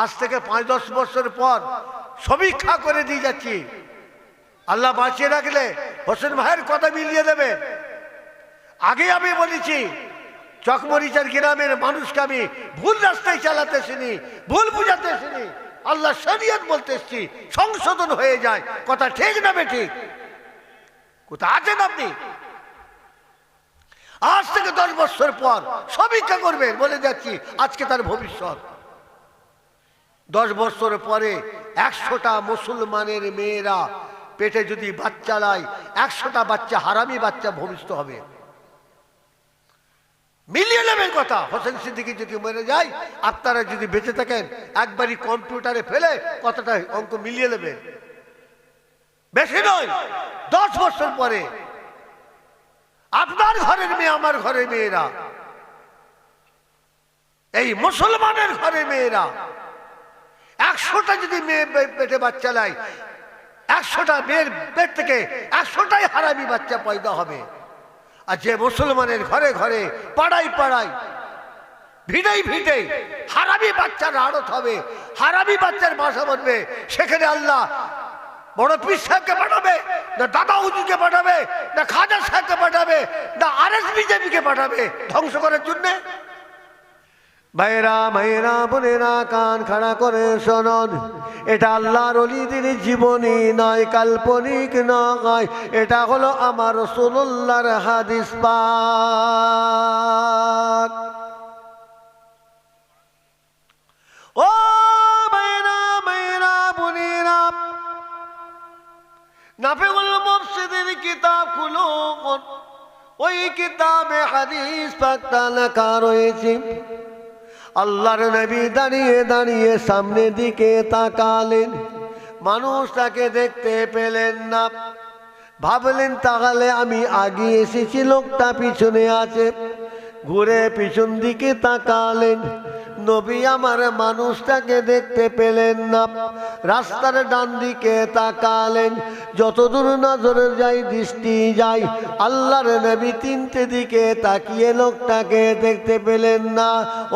আজ থেকে 5-10 বছর পর সমীক্ষা করে দিয়ে যাচ্ছি, আল্লাহ বাঁচিয়ে রাখলে হোসেন ভাইয়ের কথা মিলিয়ে দেবে। আগে আমি বলেছি চকমরিচার গ্রামের মানুষকে আমি ভুল রাস্তায় চালাতে শুনি, ভুল বুঝাতে শুনি, আল্লাহ শরীয়ত বলতে এসছি, সংশোধন হয়ে যায়। কথা ঠিক না বেঠিক? কোথা আছেন আপনি? আজ থেকে 10 বছর পর সমীক্ষা করবেন, বলে যাচ্ছি আজকে তার ভবিষ্যৎ। 10 বছর পরে 100টা মুসলমানের মেয়েরা পেটে যদি বাচ্চা লায়, 100টা বাচ্চা হারামি বাচ্চা ভবিষ্যৎ হবে। মিলিয়ে নেবেন কথা। হোসেন সিদ্দিকী যদি মরে যায়, আপনারা যদি বেঁচে থাকেন একবারই কম্পিউটারে ফেলে কথাটা অঙ্ক মিলিয়ে নেবেন। বেশি নয়, 10 বছর পরে আপনার ঘরের মেয়ে, আমার ঘরের মেয়েরা, এই মুসলমানের ঘরের মেয়েরা 100টা যদি মেয়ে পেটে বাচ্চা লায়, 100টা মেয়ের পেট থেকে 100টাই হারামি বাচ্চা পয়দা হবে। আর যে মুসলমানের ঘরে ঘরে, পাড়ায় পাড়ায়, ভিড়েই ভিড়ে হারামি বাচ্চার আড়ত হবে, হারামি বাচ্চার বাসা বনবে, সেখানে আল্লাহ বড় পীর সাহেবকে পাঠাবে না, দাদা হুজুরকে পাঠাবে না, খাজা সাহেবকে পাঠাবে না, RSBJP-কে পাঠাবে ধ্বংস করার জন্যে। ভাইরা ভাইরা বোনেরা কান খাড়া করে শোনন, এটা আল্লাহর ওলিদের জীবনী নয়, কাল্পনিক নয়, এটা হলো আমার রাসূলুল্লাহর হাদিস পাক। ও ভাইরা ভাইরা বোনেরা, নাফিউল মুফসিদের কিতাব খুলো, ওই কিতাবে হাদিস পাকটা লেখা রয়েছে। আল্লাহর নবী দাঁড়িয়ে দাঁড়িয়ে সামনের দিকে তাকালেন, মানুষ তাকে দেখতে পেলেন না। ভাবলেন তাহলে আমি আগে এসেছি, লোকটা পিছনে আছে। ঘুরে পিছন দিকে তাকালেন, নবী আমার মানুষটাকে দেখতে পেলেন না। রাস্তার ডান দিকে তাকালেন, যতদূর নজরে যাই দৃষ্টি যায়, আল্লাহর নবী 3টে দিকে তাকিয়ে লোকটাকে দেখতে পেলেন না।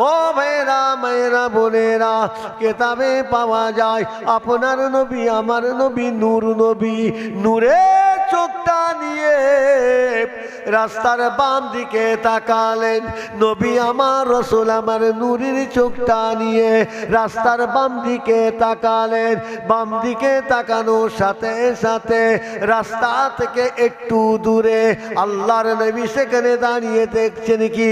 ও ভাইরা মায়েরা বোনেরা, কেতাবে পাওয়া যায় আপনার নবী আমার নবী নূর নবী, নূরের চোখটা নিয়ে রাস্তার বাম দিকে তাকালেন। নবী আমার রাসূল আমার নূরের চোখটা নিয়ে রাস্তার বাম দিকে তাকালেন। বাম দিকে তাকানোর সাথে সাথে রাস্তা থেকে একটু দূরে আল্লাহর নবী সেখানে দাঁড়িয়ে দেখছেন কি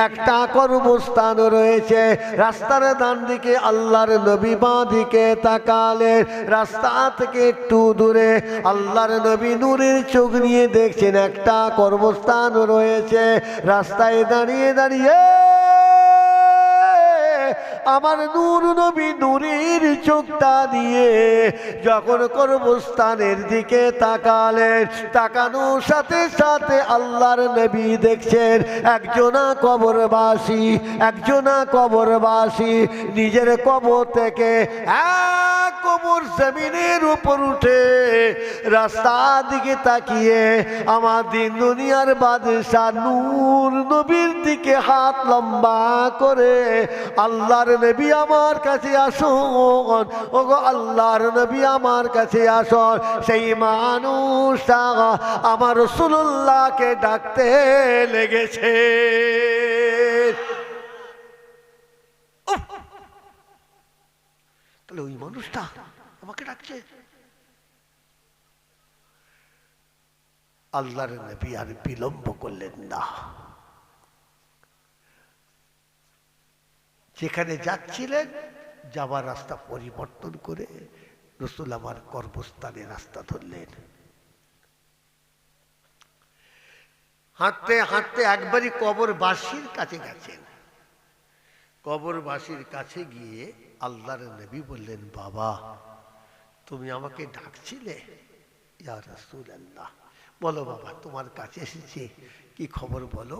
একটা কর্মস্থান রয়েছে। রাস্তার ডান দিকে আল্লাহর নবী, বাঁ দিকে তাকালেন। রাস্তা থেকে একটু দূরে আল্লাহর নবী নূরের চোখ নিয়ে দেখছেন একটা কর্মস্থান রয়েছে। রাস্তায় দাঁড়িয়ে দাঁড়িয়ে আমার নূর নবী নূরের চোখটা দিয়ে যখন কর্মস্থানের দিকে তাকালেন, তাকানোর সাথে সাথে আল্লাহর নবী দেখছেন একজনা কবরবাসী, একজনা কবরবাসী নিজের কবর থেকে এক কবর জমিনের উপর উঠে রাস্তার দিকে তাকিয়ে আমার দিন দুনিয়ার বাদশাহ নূর নবীর দিকে হাত লম্বা করে, আল্লাহর নবী আমার কাছে আসুন, ওগো আল্লাহর নবী আমার কাছে আসুন। সেই মানুষটা আমার রাসূলুল্লাহকে ডাকতে লেগেছে। তাহলে ওই মানুষটা আমাকে ডাকছে। আল্লাহর নবী আর বিলম্ব করলেন না, যেখানে যাচ্ছিলেন যাবার রাস্তা পরিবর্তন করে রাসূল আমার কর্মস্থানে রাস্তা ধরলেন। হাঁটতে হাঁটতে একবারই কবরবাসীর কাছে গেছেন। কবরবাসীর কাছে গিয়ে আল্লাহর নবী বললেন, বাবা তুমি আমাকে ডাকছিলে? ইয়া রাসূলুল্লাহ, বলো বাবা তোমার কাছে এসেছি, কি খবর বলো।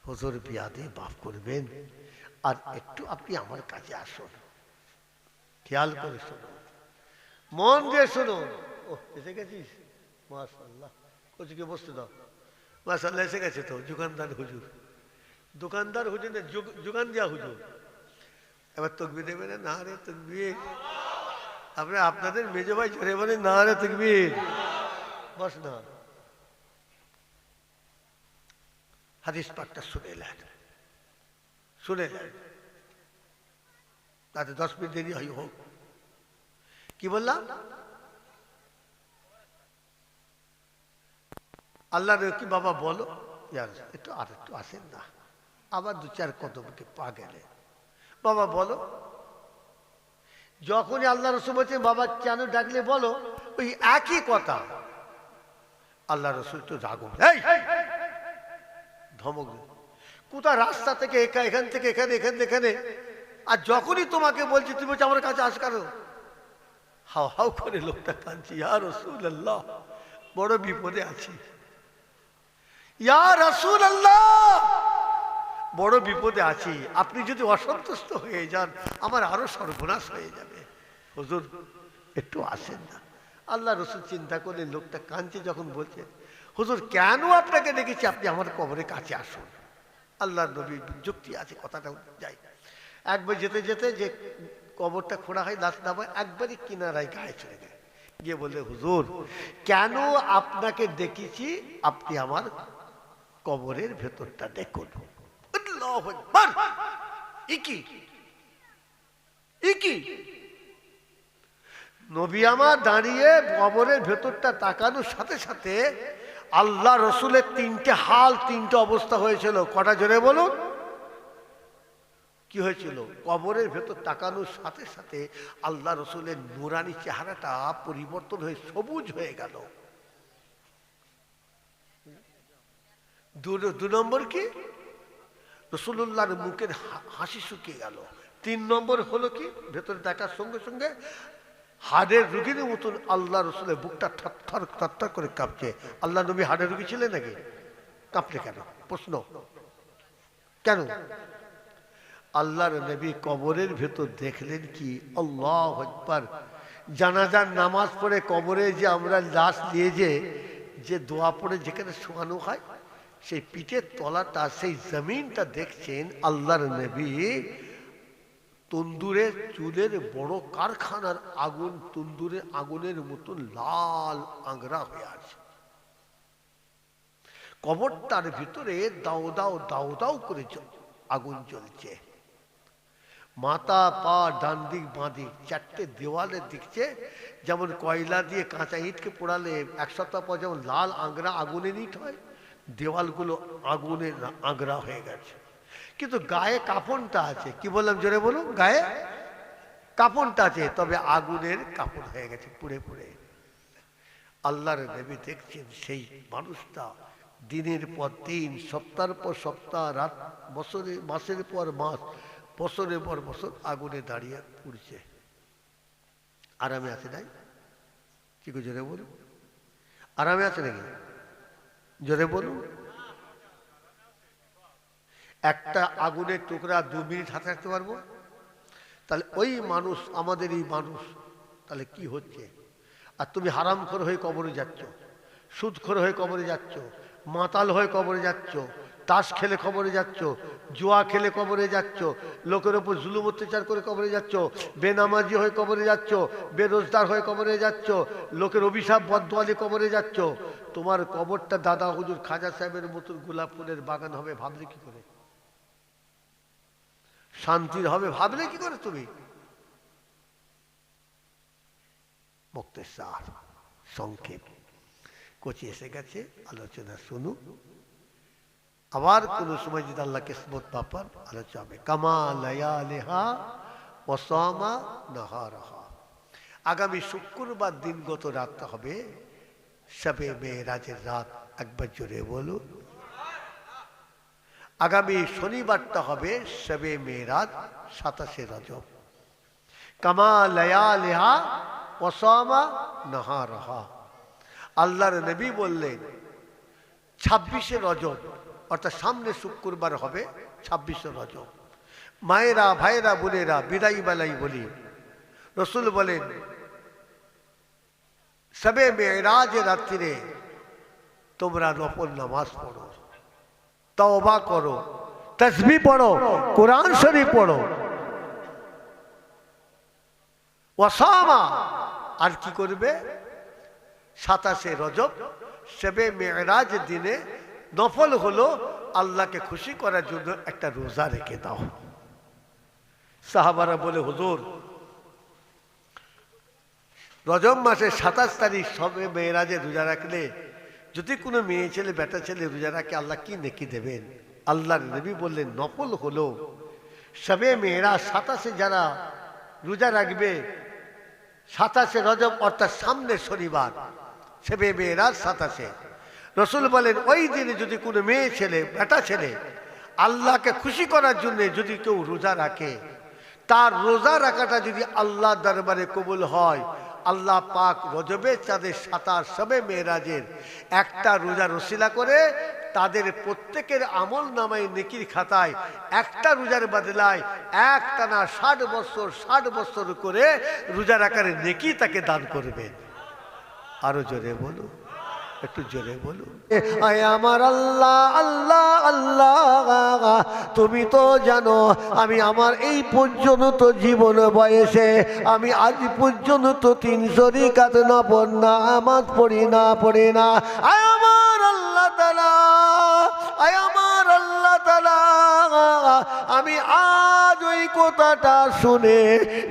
হুজুর বিয়াদে মাফ করবেন, আর একটু আপনি আমার কাছে আসুন, খেয়াল করে শুনুন, মন দিয়ে শুনুন। ও এসে গেছিস? মাশাআল্লাহ, কোচিকে বসতে দাও। মাশাআল্লাহ এসে গেছে তো দোকানদার হুজুর, দোকানদার হুজুর না, যোগান দেওয়া হুজুর। এবার তকবীর দেবে না, না রে তকবীর। আপনারা আপনাদের মেজো ভাই জোরে বলে না রে তকবীর। বস না, হাদিস পাকটা শুনে নেন, শুনে নেন, তাতে 10 মিনিট দেরি হয় হোক। কি বললাম? আল্লাহ কি বাবা বলো, একটু আর একটু আসেন না, আবার 2-4 কদমকে পা গেলে বাবা বলো। যখনই আল্লাহ রসুল বলছেন বাবা কেন ডাকলে বলো, ওই একই কথা আল্লাহ রসুল তো রাগ, ধমক কোথা রাস্তা থেকে এখান থেকে এখানে, এখান থেকে এখানে, আর যখনই তোমাকে বলছি তুমি বলছো আমার কাছে আস কেন, হাও হাও করে লোকটা কাঁদছি, ইয়া রাসূলুল্লাহ বড় বিপদে আছি, ইয়া রাসূলুল্লাহ বড় বিপদে আছি, আপনি যদি অসন্তুষ্ট হয়ে যান আমার আরো সর্বনাশ হয়ে যাবে, হুজুর একটু আসেন না। আল্লাহ রসুল চিন্তা করলেন লোকটা কাঁদছে যখন বলছে, হুজুর কেন আপনাকে ডেকেছি, আপনি আমার কবরের কাছে আসুন। আল্লাহ নবীর যুক্তি আছে, কথাটা যাই। একবার যেতে যেতে যে কবরটা খোঁড়া হয় লাশ নামায়, একবারই কিনারায় গায়ে চলে যায়, গিয়ে বললে হুজুর কেন আপনাকে ডেকেছি, আপনি আমার কবরের ভেতরটা দেখুন। নবী আমার দাঁড়িয়ে কবরের ভেতরটা তাকানোর সাথে সাথে আল্লাহ রসুলের 3টে হাল, 3টে অবস্থা হয়েছিল। কটা জোরে বলুন, কি হয়েছিল? কবরের ভেতর তাকানোর সাথে সাথে আল্লাহ রসুলের নুরানি চেহারাটা পরিবর্তন হয়ে সবুজ হয়ে গেল। 2 নম্বর কি, রসুল্লাহর মুখের হাসি শুকিয়ে গেল। 3 নম্বর হলো কি, ভেতরে দেখার সঙ্গে সঙ্গে হাড়ের রুগীর মতন আল্লাহ রসুলের বুকটা থরথর থরথর করে কাঁপছে। আল্লাহ নবী হাড়ের রুগী ছিলেন নাকি? কাঁপলে কেন? প্রশ্ন কেন? আল্লাহর নবী কবরের ভেতর দেখলেন কি, আল্লাহু আকবার, জানাজার নামাজ পড়ে কবরে যে আমরা লাশ নিয়ে যে দোয়া পড়ে যেখানে শোয়ানো হয়, সেই পিঠের তলাটা, সেই জমিনটা দেখছেন আল্লাহর নবী তন্দুরের চুলের বড় কারখানার আগুন, তন্দুরের আগুনের মতন লাল আংরা হয়ে আছে। কবরটার ভিতরে দাও দাও দাও দাও করে আগুন জ্বলছে। মাথা পা ডান দিক বাঁ দিক 4টে দেওয়ালে দিচ্ছে, যেমন কয়লা দিয়ে কাঁচা ইটকে পোড়ালে 1 সপ্তাহ পর যেমন লাল আংরা আগুনের ইট হয়, দেওয়ালগুলো আগুনের আংরা হয়ে গেছে। কিন্তু গায়ে কাফনটা আছে। কি বললাম জোরে বলুন? গায়ে কাফনটা আছে, তবে আগুনের কাফন হয়ে গেছে পুড়ে পুড়ে। আল্লাহর নবী দেখছেন সেই মানুষটা দিনের পর দিন, সপ্তাহের পর সপ্তাহ, রাত মাসের পর মাস, বছরের পর বছর আগুনে দাঁড়িয়ে পুড়ছে। আরামে আছে নাই? কি করে জোরে বলুন? আরামে আছে নাকি? জোরে বলুন। একটা আগুনের টুকরা 2 মিনিট হাতে রাখতে পারবো? তাহলে ওই মানুষ, আমাদের এই মানুষ, তাহলে কি হচ্ছে? আর তুমি হারামখোর হয়ে কবরে যাচ্ছ, সুদখোর হয়ে কবরে যাচ্ছ, মাতাল হয়ে কবরে যাচ্ছ, তাস খেলে কবরে যাচ্ছ, জুয়া খেলে কবরে যাচ্ছ, লোকের ওপর জুলুম অত্যাচার করে কবরে যাচ্ছ, বেনামাজি হয়ে কবরে যাচ্ছ, বেরোজগার হয়ে কবরে যাচ্ছ, লোকের অভিশাপ বদদোয়ালে কবরে যাচ্ছ। তোমার কবরটা দাদা হুজুর খাজা সাহেবের মতন গোলাপ ফুলের বাগান হবে ভাবলে কি করে? শান্তির হবে ভাবলে কি করে তুমি? মুক্তেসার সংক্ষেপ কোচি এসে গেছে, আলোচনা শুনু, আবার কোন সময় যদি আল্লাহ কিসমত পাপান আলোচনা হবে। কামা লায়ালিহা ওয়াসামা নাহারাহা। আগামী শুক্রবার দিনগত রাতটা হবে শবে মেরাজের রাত। একবার জোরে বলুন। আগামী শনিবারটা হবে শবে মেরাজ 27শে রজব। কামা লায়ালিহা ওয়াসামা নাহারাহা। আল্লাহর নবী বললেন 26শে রজব, অর্থাৎ সামনে শুক্রবার হবে 26শে রজব। মায়েরা, ভাইরা, বোনেরা, বিদায় বেলায় বলি, রসুল বলেন শবে মেরাজের রাত্রিরে তোমরা নফল নামাজ পড়ো, তওবা করো, তাসবিহ পড়ো, কোরআন শরীফ পড়ো। ওয়াসামা, আর কি করবে? 27 রজব শবে মেরাজ দিনে নফল হলো আল্লাহকে খুশি করার জন্য একটা রোজা রেখে দাও। সাহাবারা বলে, হুজুর রজব মাসের 27 তারিখ শবে মেরাজে রোজা রাখলে যদি কোনো মেয়ে ছেলে বেটা ছেলে রোজা রাখে আল্লাহ কি নেকি দেবেন? আল্লাহর নবী বললেন, নফল হলো শবে মেরাজ 27 যারা রোজা রাখবে, 27 রজব অর্থাৎ সামনের শনিবার শবে মেরাজ 27। রসুল বলেন ওই দিনে যদি কোনো মেয়ে ছেলে বেটা ছেলে আল্লাহকে খুশি করার জন্য যদি কেউ রোজা রাখে, তার রোজা রাখাটা যদি আল্লাহ দরবারে কবুল হয়, আল্লাহ পাক রজবের চাঁদের 27 শবে মেরাজের একটা রোজার ওসিলা করে তাদের প্রত্যেকের আমল নামায় নেকির খাতায় একটা রোজার বদলায় একটানা 60 বছর করে রোজা রাখার নেকি তাকে দান করবেন। আরো জোরে বলুন, একটু জোরে বলুন। আয় আমার আল্লাহ আল্লাহ আল্লাহ, তুমি তো জানো আমি আমার এই পর্যন্ত জীবন বয়সে আমি আজ পর্যন্ত 300 রাকাত নফল নামাজ পড়ি না। আয় আমার আল্লাহ তাআলা, আয় আমার আল্লাহ তাআলা, আমি আজ ওই কথাটা শুনে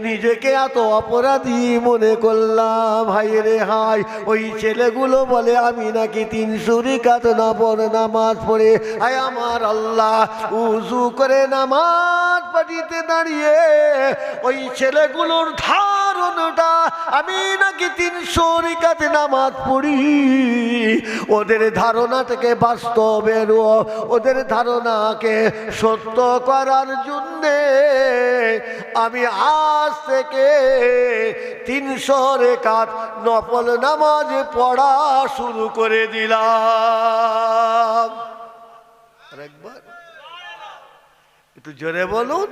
নিজেকে এত অপরাধী মনে করলাম। হায় রে হায়, ওই ছেলেগুলো বলে আমি নাকি 300 রাকাত নফল নামাজ পড়ে, আয় আমার আল্লাহ উযু করে নামাজ পড়িতে দাঁড়িয়ে ওই ছেলেগুলোর ধারণাটা আমি নাকি 300 রাকাত নামাজ পড়ি, ওদের ধারণাটাকে বাস্তবের, ওদের ধারণাকে সত্য করার জন্যে আমি আজ থেকে 300 রাকাত নফল নামাজ পড়া শুরু করে দিলাম। আরেকবার একটু জোরে বলুন।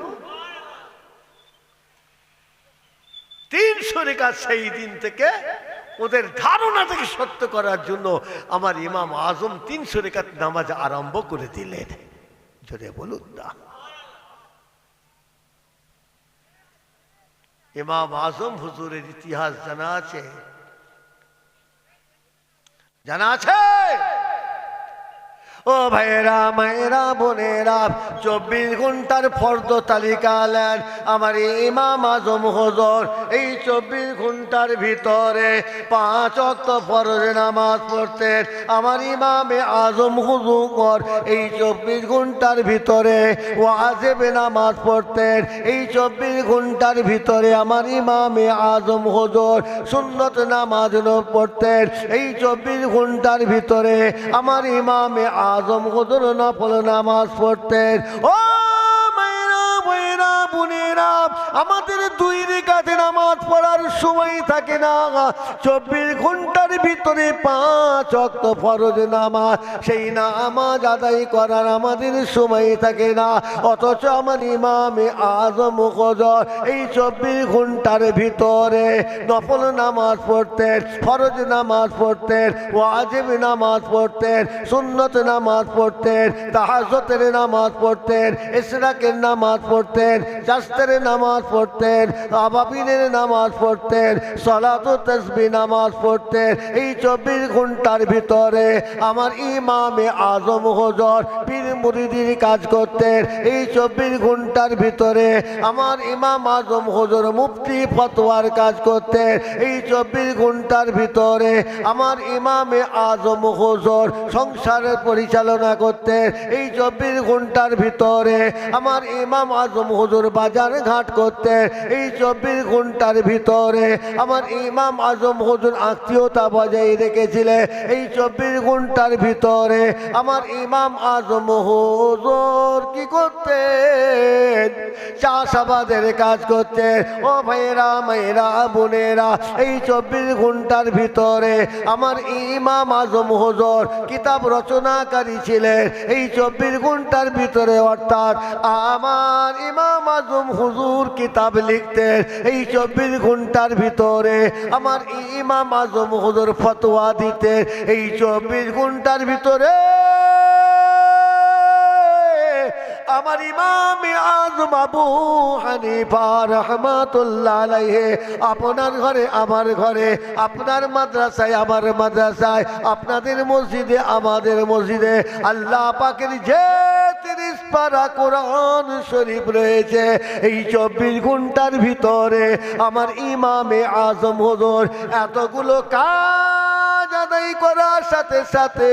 300 রাকাত সেই দিন থেকে ওদের ধারণাটাকে সত্য করার জন্য আমার ইমাম আজম 300 রাকাত নামাজ আরম্ভ করে দিলেন। জোরে বলুন না। ইমাম আজম হুজুরের ইতিহাস জানা আছে? জানা আছে? ও ভাইয়েরা মায়েরা বোনেরা, 24 ঘন্টার ফরজ তালিকা আলেন আমার ইমাম আজম হুজুর। এই 24 ঘন্টার ভিতরে 5 ওয়াক্ত ফরজ নামাজ পড়তেন আমার ইমামে আজম হুজুর। এই 24 ঘন্টার ভিতরে ওয়াজিব নামাজ পড়তেন। এই 24 ঘন্টার ভিতরে আমার ইমামে আজম হুজুর সুন্নত নামাজ পড়তেন। এই 24 ঘন্টার ভিতরে আমার ইমামে আজম হুজুর নফল নামাজ পড়তেন। ও মায়েরা বোনেরা বোনেরা, আমাদের 2 রাকাত নামাজ পড়ার সময় থাকে না। 24 ঘন্টার ভিতরে 5 ওয়াক্ত ফরজ নামাজ, সেই নামাজ আদায় করার আমাদের সময় থাকে না। অথচ আমার ইমামে আজম হুজুর এই 24 ঘন্টার ভিতরে নফল নামাজ পড়তেন, ফরজ নামাজ পড়তেন, ওয়াজিব নামাজ পড়তেন, সুন্নত নামাজ পড়তেন, তাহাজ্জুদের নামাজ পড়তেন, ইশরাকের নামাজ পড়তেন, জাস্তের নামাজ পড়তেন, আবাবিনের নামাজ পড়তেন, সালাত ও তাসবিহ নামাজ পড়তেন। এই 24 ঘন্টার ভিতরে আমার ইমামে আজম হুজুর পীর মুরিদির কাজ করতেন। এই 24 ঘন্টার ভিতরে আমার ইমাম আজম হুজুর মুফতি ফতোয়ার কাজ করতেন। এই 24 ঘন্টার ভিতরে আমার ইমামে আজম হুজুর সংসারের পরিচালনা করতেন। এই 24 ঘন্টার ভিতরে আমার ইমাম আজম হুজুর বাজার ঘাট করতেন। এই 24 ঘন্টার ভিতরে আমার ইমাম আজম হুজুর আত্মীয়তা বজায় রেখেছিলেন। এই 24 ঘন্টার ভিতরে আমার ইমাম আজম হুজুর কি করতেন? চাষাবাদের কাজ করতেন। ও ভাইয়েরা মায়েরা বোনেরা, এই 24 ঘন্টার ভিতরে আমার ইমাম আজম হুজুর কিতাব রচনাকারী ছিলেন। এই 24 ঘন্টার ভিতরে অর্থাৎ আমার ইমাম আজম হুজুর কিতাব লিখতেন। এই 24 ঘন্টার ভিতরে আমার ইমাম আজম হুজুর ফতোয়া দিতেন। এই 24 ঘন্টার ভিতরে আমার ইমাম আযম আবু হানিফা রাহমাতুল্লাহ আলাইহি আপনার ঘরে আমার ঘরে, আপনার মাদ্রাসায় আমার মাদ্রাসায়, আপনাদের মসজিদে আমাদের মসজিদে আল্লাহ পাকের যে 30 পারা কোরআন শরীফ রয়েছে, এই 24 ঘন্টার ভিতরে আমার ইমামে আজম হুজুর এতগুলো কাজ আদায় করার সাথে সাথে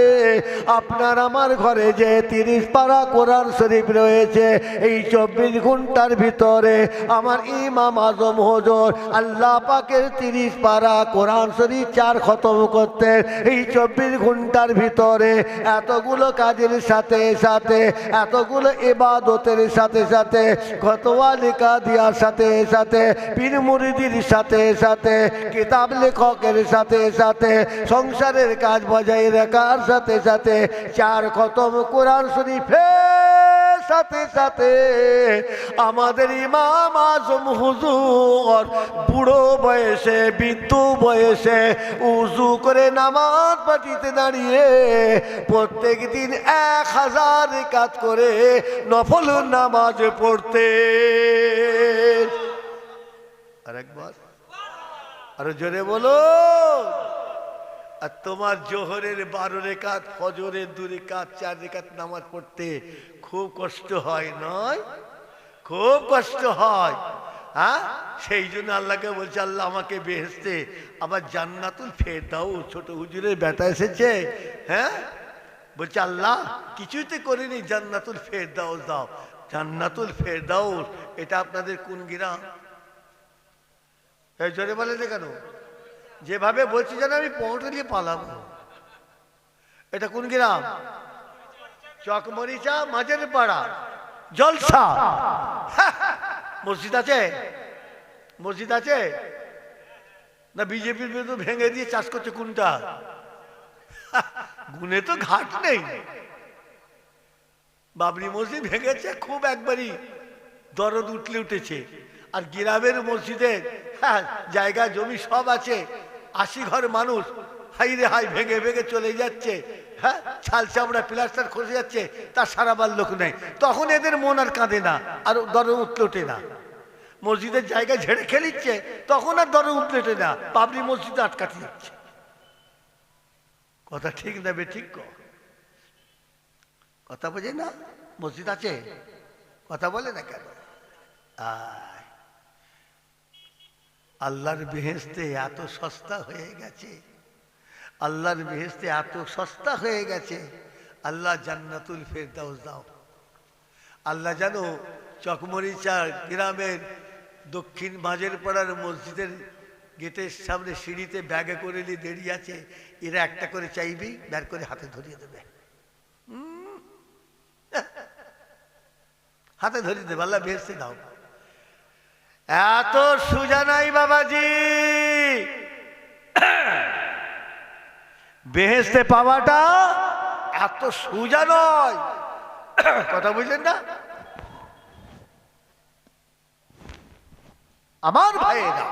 আপনার আমার ঘরে যে 30 পারা কোরআন শরীফ রয়েছে, এই 24 ঘন্টার ভিতরে আমার ইমাম আজম হুজুর আল্লাহ পাকের 30 পারা কোরআন শরীফ 4 খতম করতেন। এই 24 ঘন্টার ভিতরে এতগুলো কাজের সাথে সাথে, এতগুলো ইবাদতের সাথে সাথে, ফতোয়া লেখা দেওয়ার সাথে সাথে, পীর মুরিদির সাথে সাথে, কিতাব লেখকের সাথে সাথে, সংসারের কাজ বজায় রাখার সাথে সাথে 4 খতম কোরআন শরীফের সাথে সাথে আমাদের ইমাম আজম হুজুর বুড়ো বয়সে, বৃদ্ধ বয়সে উজু করে নামাজ পাঠিতে দাঁড়িয়ে প্রত্যেক দিন 1000 রাকাত করে নফল নামাজ পড়তে। আরেকবার আরো জোরে বলো। আর তোমার জোহরের 12 রাকাত, ফজরের 2 রাকাত, 4 রাকাত নামাজ পড়তে খুব কষ্ট হয় নয়? খুব কষ্ট হয়। হ্যাঁ, সেই জন্য আল্লাহকে বলছে, আল্লাহ আমাকে বেহেশতে আবার জান্নাতুল ফেরদাউস, ছোট হুজুরের বেটা এসেছে, হ্যাঁ বলছে আল্লাহ কিছুতে করিনি, জান্নাতুল ফেরদাউস দাও। জান্নাতুল ফেরদাউস এটা আপনাদের কোন গ্রাম? এই জোরে বলে না কেন? যেভাবে বলছি যেন আমি পৌঁছে দিয়ে পালাবো। এটা কোন গ্রাম? চকমরিচা, মাঝের পাড়া, জলসা। মসজিদ আছে? মসজিদ আছে না? বিজেপির বিরুদ্ধে ভেঙে দিয়ে চাষ করছে কোনটা? গুনে তো ঘাট নেই। বাবরি মসজিদ ভেঙেছে, খুব একবারই দরদ উঠলে উঠেছে। আর গ্রামের মসজিদের জায়গা জমি সব আছে, 80 ঘর মানুষ হাই রে হাই ভেঙে ভেঙে চলে যাচ্ছে। হ্যাঁ, ছাল চামড়া প্লাস্টার খসে যাচ্ছে, তার সারাবার লোক নেই। তখন এদের মন আর কাঁদে না, আর দরদ উঠলে ওঠে না। মসজিদের জায়গা ঝেড়ে খেলিচ্ছে, তখন আর দরদ উঠলে ওঠে না, বাবরি মসজিদে আটকাতে যাচ্ছে। কথা ঠিক না বে ঠিক? কথা বোঝে না? মসজিদ আছে, কথা বলে না কেন? আল্লাহর বেহেশতে এত সস্তা হয়ে গেছে, আল্লাহর বেহেশতে এত সস্তা হয়ে গেছে। আল্লাহ জান্নাতুল ফেরদাউস দাও। আল্লাহ জানো চকমরিচা গ্রামের দক্ষিণ মাঝের পাড়ার মসজিদের গেটের সামনে সিঁড়িতে ব্যাগে করে নিয়ে দাঁড়িয়ে আছে, এরা একটা করে চাইবি, বের করে হাতে ধরিয়ে দেবে, হাতে ধরিয়ে দেবে। আল্লাহ বেহেশতে দাও। এত সুজা নাই বাবাজি, বেহেশতে পাওয়াটা এত সুজা নয়। কথা বুঝলেন না আমার ভাইয়েরা,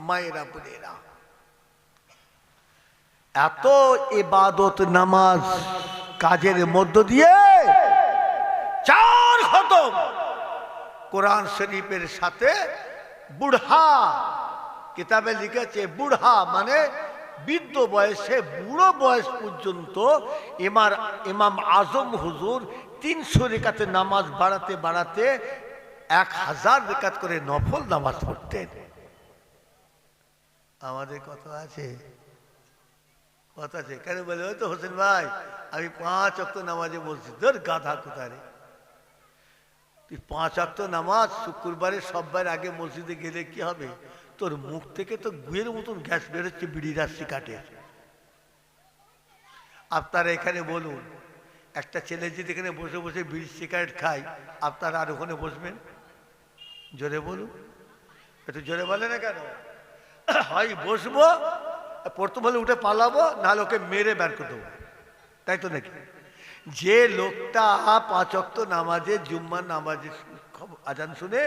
মায়েরা, বোনেরা? এত ইবাদত নামাজ কাজের মধ্য দিয়ে 4 খতম কোরআন শরীফের সাথে বুড়হা, কিতাবে লিখেছে বুড়হা মানে বৃদ্ধ বয়সে, বুড়ো বয়স পর্যন্ত ইমাম আজম হুজুর 300 রাকাতে নামাজ বাড়াতে বাড়াতে 1000 রাকাত করে নফল নামাজ পড়তেন। আমাদের কত আছে? কত আছে? কেন বলে ওই তো হোসেন ভাই আমি 5 ওয়াক্ত নামাজে মসজিদের গাধা কোথায়? তুই 5 ওয়াক্ত নামাজ শুক্রবারে সববার আগে মসজিদে গেলে কি হবে? তোর মুখ থেকে তো গুয়ের মতন গ্যাস বেরোচ্ছে, বিড়ির আর সিগারেটের। আপনারা এখানে বলুন, একটা ছেলে যদি এখানে বসে বসে বিড়ি সিগারেট খায়, আপনারা আর ওখানে বসবেন? জোরে বলুন, একটু জোরে বলে না কেন? হয় বসবো, পড়তে বলে উঠে পালাবো, নাহলে ওকে মেরে বের করে দেবো, তাই তো নাকি? যে লোকটা 5 ওয়াক্ত নামাজে, জুম্মার নামাজে আজান শুনে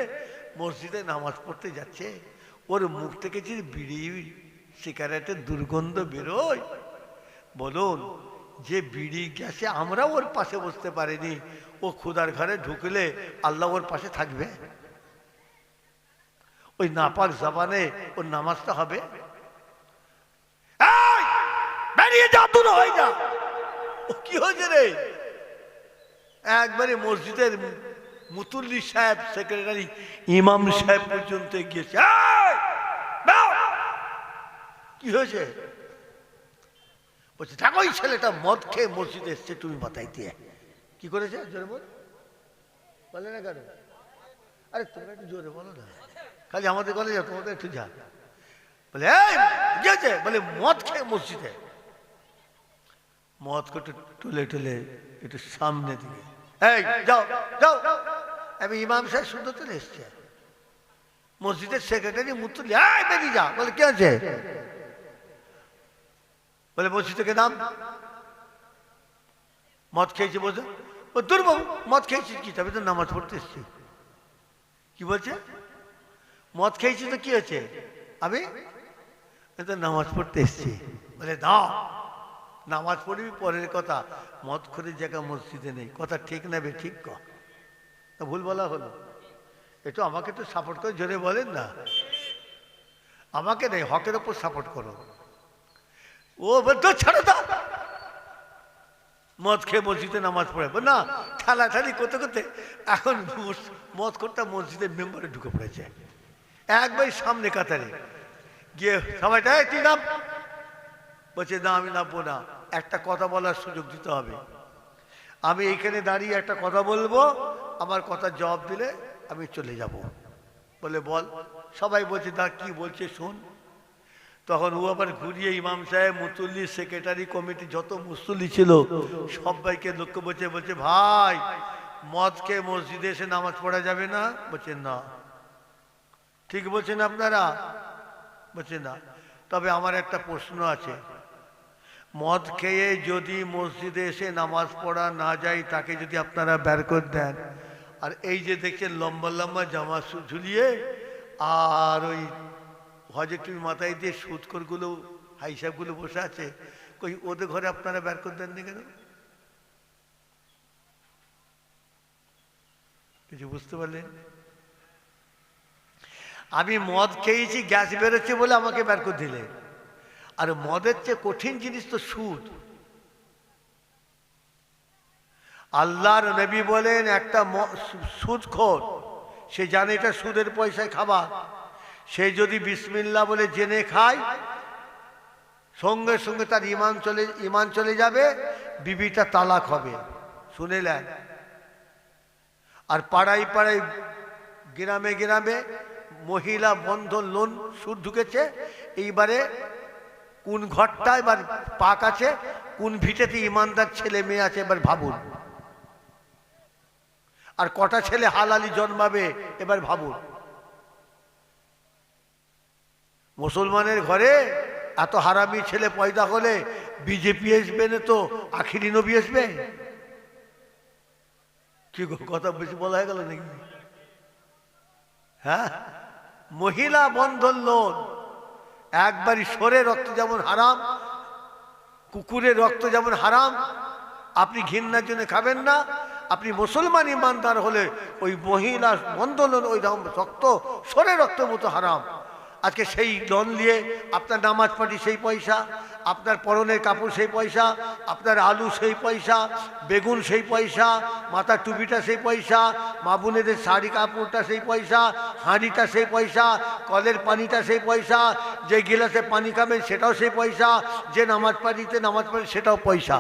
মসজিদে নামাজ পড়তে যাচ্ছে, ওর মুখ থেকে যদি বিড়ি সিগারেটের দুর্গন্ধ বেরোয়, বলুন যে বিড়ি গ্যাসে আমরা ওর পাশে বসতে পারিনি, ও খুদার ঘরে ঢুকলে আল্লাহ ওর পাশে থাকবে? ওই নাপাক জবানে ওর নামাজটা হবে? বেরিয়ে যা, দূর হয়ে যা। ও কি হয়েছে রে? একবারে মসজিদের মুতুল্লি সাহেব, সেক্রেটারি, ইমাম সাহেব পর্যন্ত গিয়েছে। কি হয়েছে? বলছে দেখো ওই ছেলেটা মদ খেয়ে মসজিদে এসছে, তুমি মাথায় দিয়ে। কি করেছে জোরে বল, বলে না কেন? আরে তোমরা একটু জোরে বলো না, খালি আমাদের বলে যাও, তোমাদের একটু যা। বলে গিয়েছে, বলে মদ খেয়ে মসজিদে। মদ করে টুলে টুলে একটু সামনে দিকে, এই যাও যাও। আমি ইমাম সাহেব সুন্দর চলে এসছে, মসজিদের সেক্রেটারি মুতুল্লি, বেরিয়ে যা। বলে কে আছে? বলে মসজিদ থেকে নাম। মদ খেয়েছি বলছে, দূর বাবু, মদ খেয়েছি কি, তবে তো নামাজ পড়তে এসছি। কি বলছে? মদ খেয়েছি তো কি হয়েছে? আমি তো নামাজ পড়তে এসছি। বলে দাও, নামাজ পড়বি পরের কথা, মদ করে জায়গা মসজিদে নেই। কথা ঠিক নেবে, ঠিক ভুল বলা হলো? একটু আমাকে তো সাপোর্ট করে জোরে বলেন না। আমাকে নেই, হকের ওপর সাপোর্ট করো। ও বলতো ছাড়ো দাও, মদ খেয়ে মসজিদে নামাজ পড়ে না, ঠালাঠালি করতে করতে এখন মদ করতে মসজিদের মেম্বারে ঢুকে পড়েছে। একবার সামনে কাতারে গিয়ে সবাইটা তুই নাম। বলছে না আমি নামবো না, একটা কথা বলার সুযোগ দিতে হবে। আমি এইখানে দাঁড়িয়ে একটা কথা বলবো, আমার কথার জবাব দিলে আমি চলে যাব। বলে বল। সবাই বলছে দা কি বলছে শোন। তখন ও আবার ঘুরিয়ে ইমাম সাহেব, মুতুল্লি, সেক্রেটারি কমিটি যত মুসল্লি ছিল সবাইকে লক্ষ্য বলছে, বলছে ভাই মদ খেয়ে মসজিদে এসে নামাজ পড়া যাবে না? বলছে না। ঠিক বলছেন আপনারা? বলছে না। তবে আমার একটা প্রশ্ন আছে, মদ খেয়ে যদি মসজিদে এসে নামাজ পড়া না যায়, তাকে যদি আপনারা বের করে দেন, আর এই যে দেখছেন লম্বা লম্বা জামা ঝুলিয়ে আর ওই হজের টুপি মাথায় দিয়ে সুদখোরগুলো, হাইসাবগুলো বসে আছে, কই ওদের ঘরে আপনারা বের করে দেননি কেন? কিছু বুঝতে পারলেন? আমি মদ খেয়েছি, গ্যাস বেরোচ্ছে বলে আমাকে বের করে দিলে। আর মদের চেয়ে কঠিন জিনিস তো সুদ। আল্লাহর নবী বলেন একটা সুদখোর, সে জানে এটা সুদের পয়সায় খাবার, সে যদি বিসমিল্লাহ বলে জেনে খায়, সঙ্গে সঙ্গে তার ইমান চলে যাবে, বিবিটা তালাক হবে। শুনে নেন। আর পাড়ায় পাড়ায়, গ্রামে গ্রামে মহিলা বন্ধন লোন সুদ ঢুকেছে। এইবারে কোন ঘরটা এবার পাক আছে, কোন ভিটেতে ইমানদার ছেলে মেয়ে আছে, এবার ভাবুন। আর কটা ছেলে হালালি জন্মাবে এবার ভাবুন। মুসলমানের ঘরে এত হারামি ছেলে পয়দা হলে বিজেপি আসবে না তো আখিরি নবী আসবে? কি কথা বেশি বলা হয়ে গেল নাকি? হ্যাঁ, মহিলা বন্ধন লোন একবারই। সরে রক্ত যেমন হারাম, কুকুরের রক্ত যেমন হারাম, আপনি ঘৃণার জন্য খাবেন না। আপনি মুসলমান ইমানদার হলে ওই মহিলা বন্ধন লোন ওই রক্ত, সরে রক্তের মতো হারাম। আজকে সেই লোন নিয়ে আপনার নামাজ পাঠি সেই পয়সা, আপনার পরনের কাপড় সেই পয়সা, আপনার আলু সেই পয়সা, বেগুন সেই পয়সা, মাথার টুপিটা সেই পয়সা, মা বোনেদের শাড়ি কাপড়টা সেই পয়সা, হাঁড়িটা সেই পয়সা, কলের পানিটা সেই পয়সা, যে গিলাসে পানি খাবেন সেটাও সেই পয়সা, যে নামাজ পাঠিতে নামাজ পাঠি সেটাও পয়সা,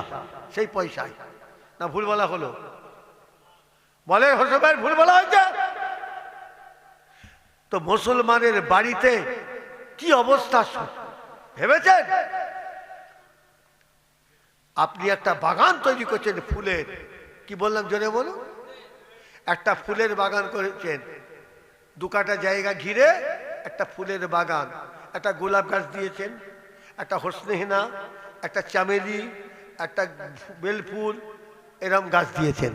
সেই পয়সায়। না ভুল বলা হলো? বলে হোসেন ভাই ভুল বলা হয়েছে? তো মুসলমানের বাড়িতে কি অবস্থা ভেবেছেন? আপনি একটা বাগান তৈরি করছেন ফুলের, কি বললাম জোরে বলুন, একটা ফুলের বাগান করেছেন, দু কাটা জায়গা ঘিরে একটা ফুলের বাগান, একটা গোলাপ গাছ দিয়েছেন, একটা হোসনেহিনা, একটা চামেলি, একটা বেলফুল, এরম গাছ দিয়েছেন।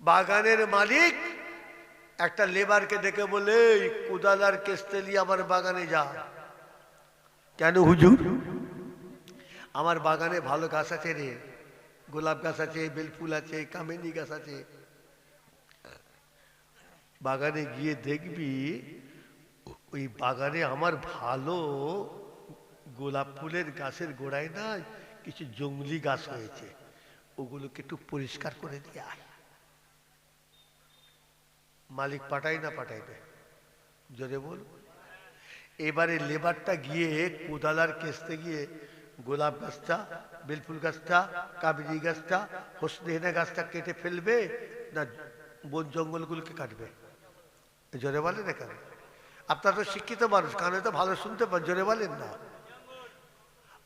বাগানের মালিক একটা লেবারকে ডেকে বলে, কুদালার কেস্তেলি আমার বাগানে যা। কেন হুজুর? আমার বাগানে ভালো গাছ আছে রে। গোলাপ গাছ আছে, বেলফুল আছে, কামিনী গাছ আছে। বাগানে গিয়ে দেখবি ওই বাগানে আমার ভালো গোলাপ ফুলের গাছের গোড়ায় না কিছু জংলি গাছ হয়েছে, ওগুলোকে একটু পরিষ্কার করে দিয়ে আয়। মালিক পাঠাই না পাঠাইবে? জোরে বল। এবারে লেবারটা গিয়ে কোদালার কেসতে গিয়ে গোলাপ গাছটা, বেলফুল গাছটা, কাবেরী গাছটা, হোসনে গাছটা কেটে ফেলবে না বন জঙ্গলগুলোকে কাটবে? জোরে বলেন না কেন? আপনারা তো শিক্ষিত মানুষ, কানে তো ভালো শুনতে পান, জোরে বলেন না।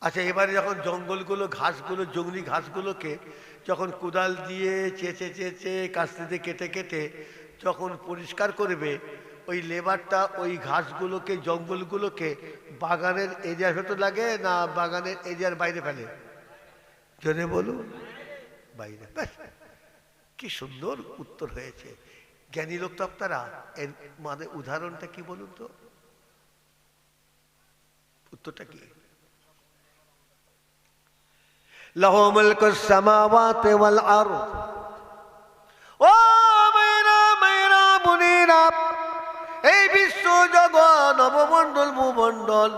আচ্ছা, এবারে যখন জঙ্গলগুলো, ঘাসগুলো, জঙ্গলি ঘাসগুলোকে যখন কোদাল দিয়ে চেঁচে চেঁচে কাস্তে দিয়ে কেটে কেটে যখন পরিষ্কার করবে, ওই লেবারটা ওই ঘাসগুলোকে, জঙ্গলগুলোকে বাগানের এরিয়ার ভেতর লাগে না বাগানের এরিয়ার বাইরে ফেলে? জোরে বলুন। বাইরে। কি সুন্দর উত্তর হয়েছে। জ্ঞানী লোক তো আপনারা। এর মানে উদাহরণটা কি বলুন তো? উত্তরটা কি? লাহু মুলকুস সামাওয়াতি ওয়াল আরদ। ও মেরা মেরা বোনেরা, এই বিশ্ব জগৎ, নবমণ্ডল, ভূমণ্ডল,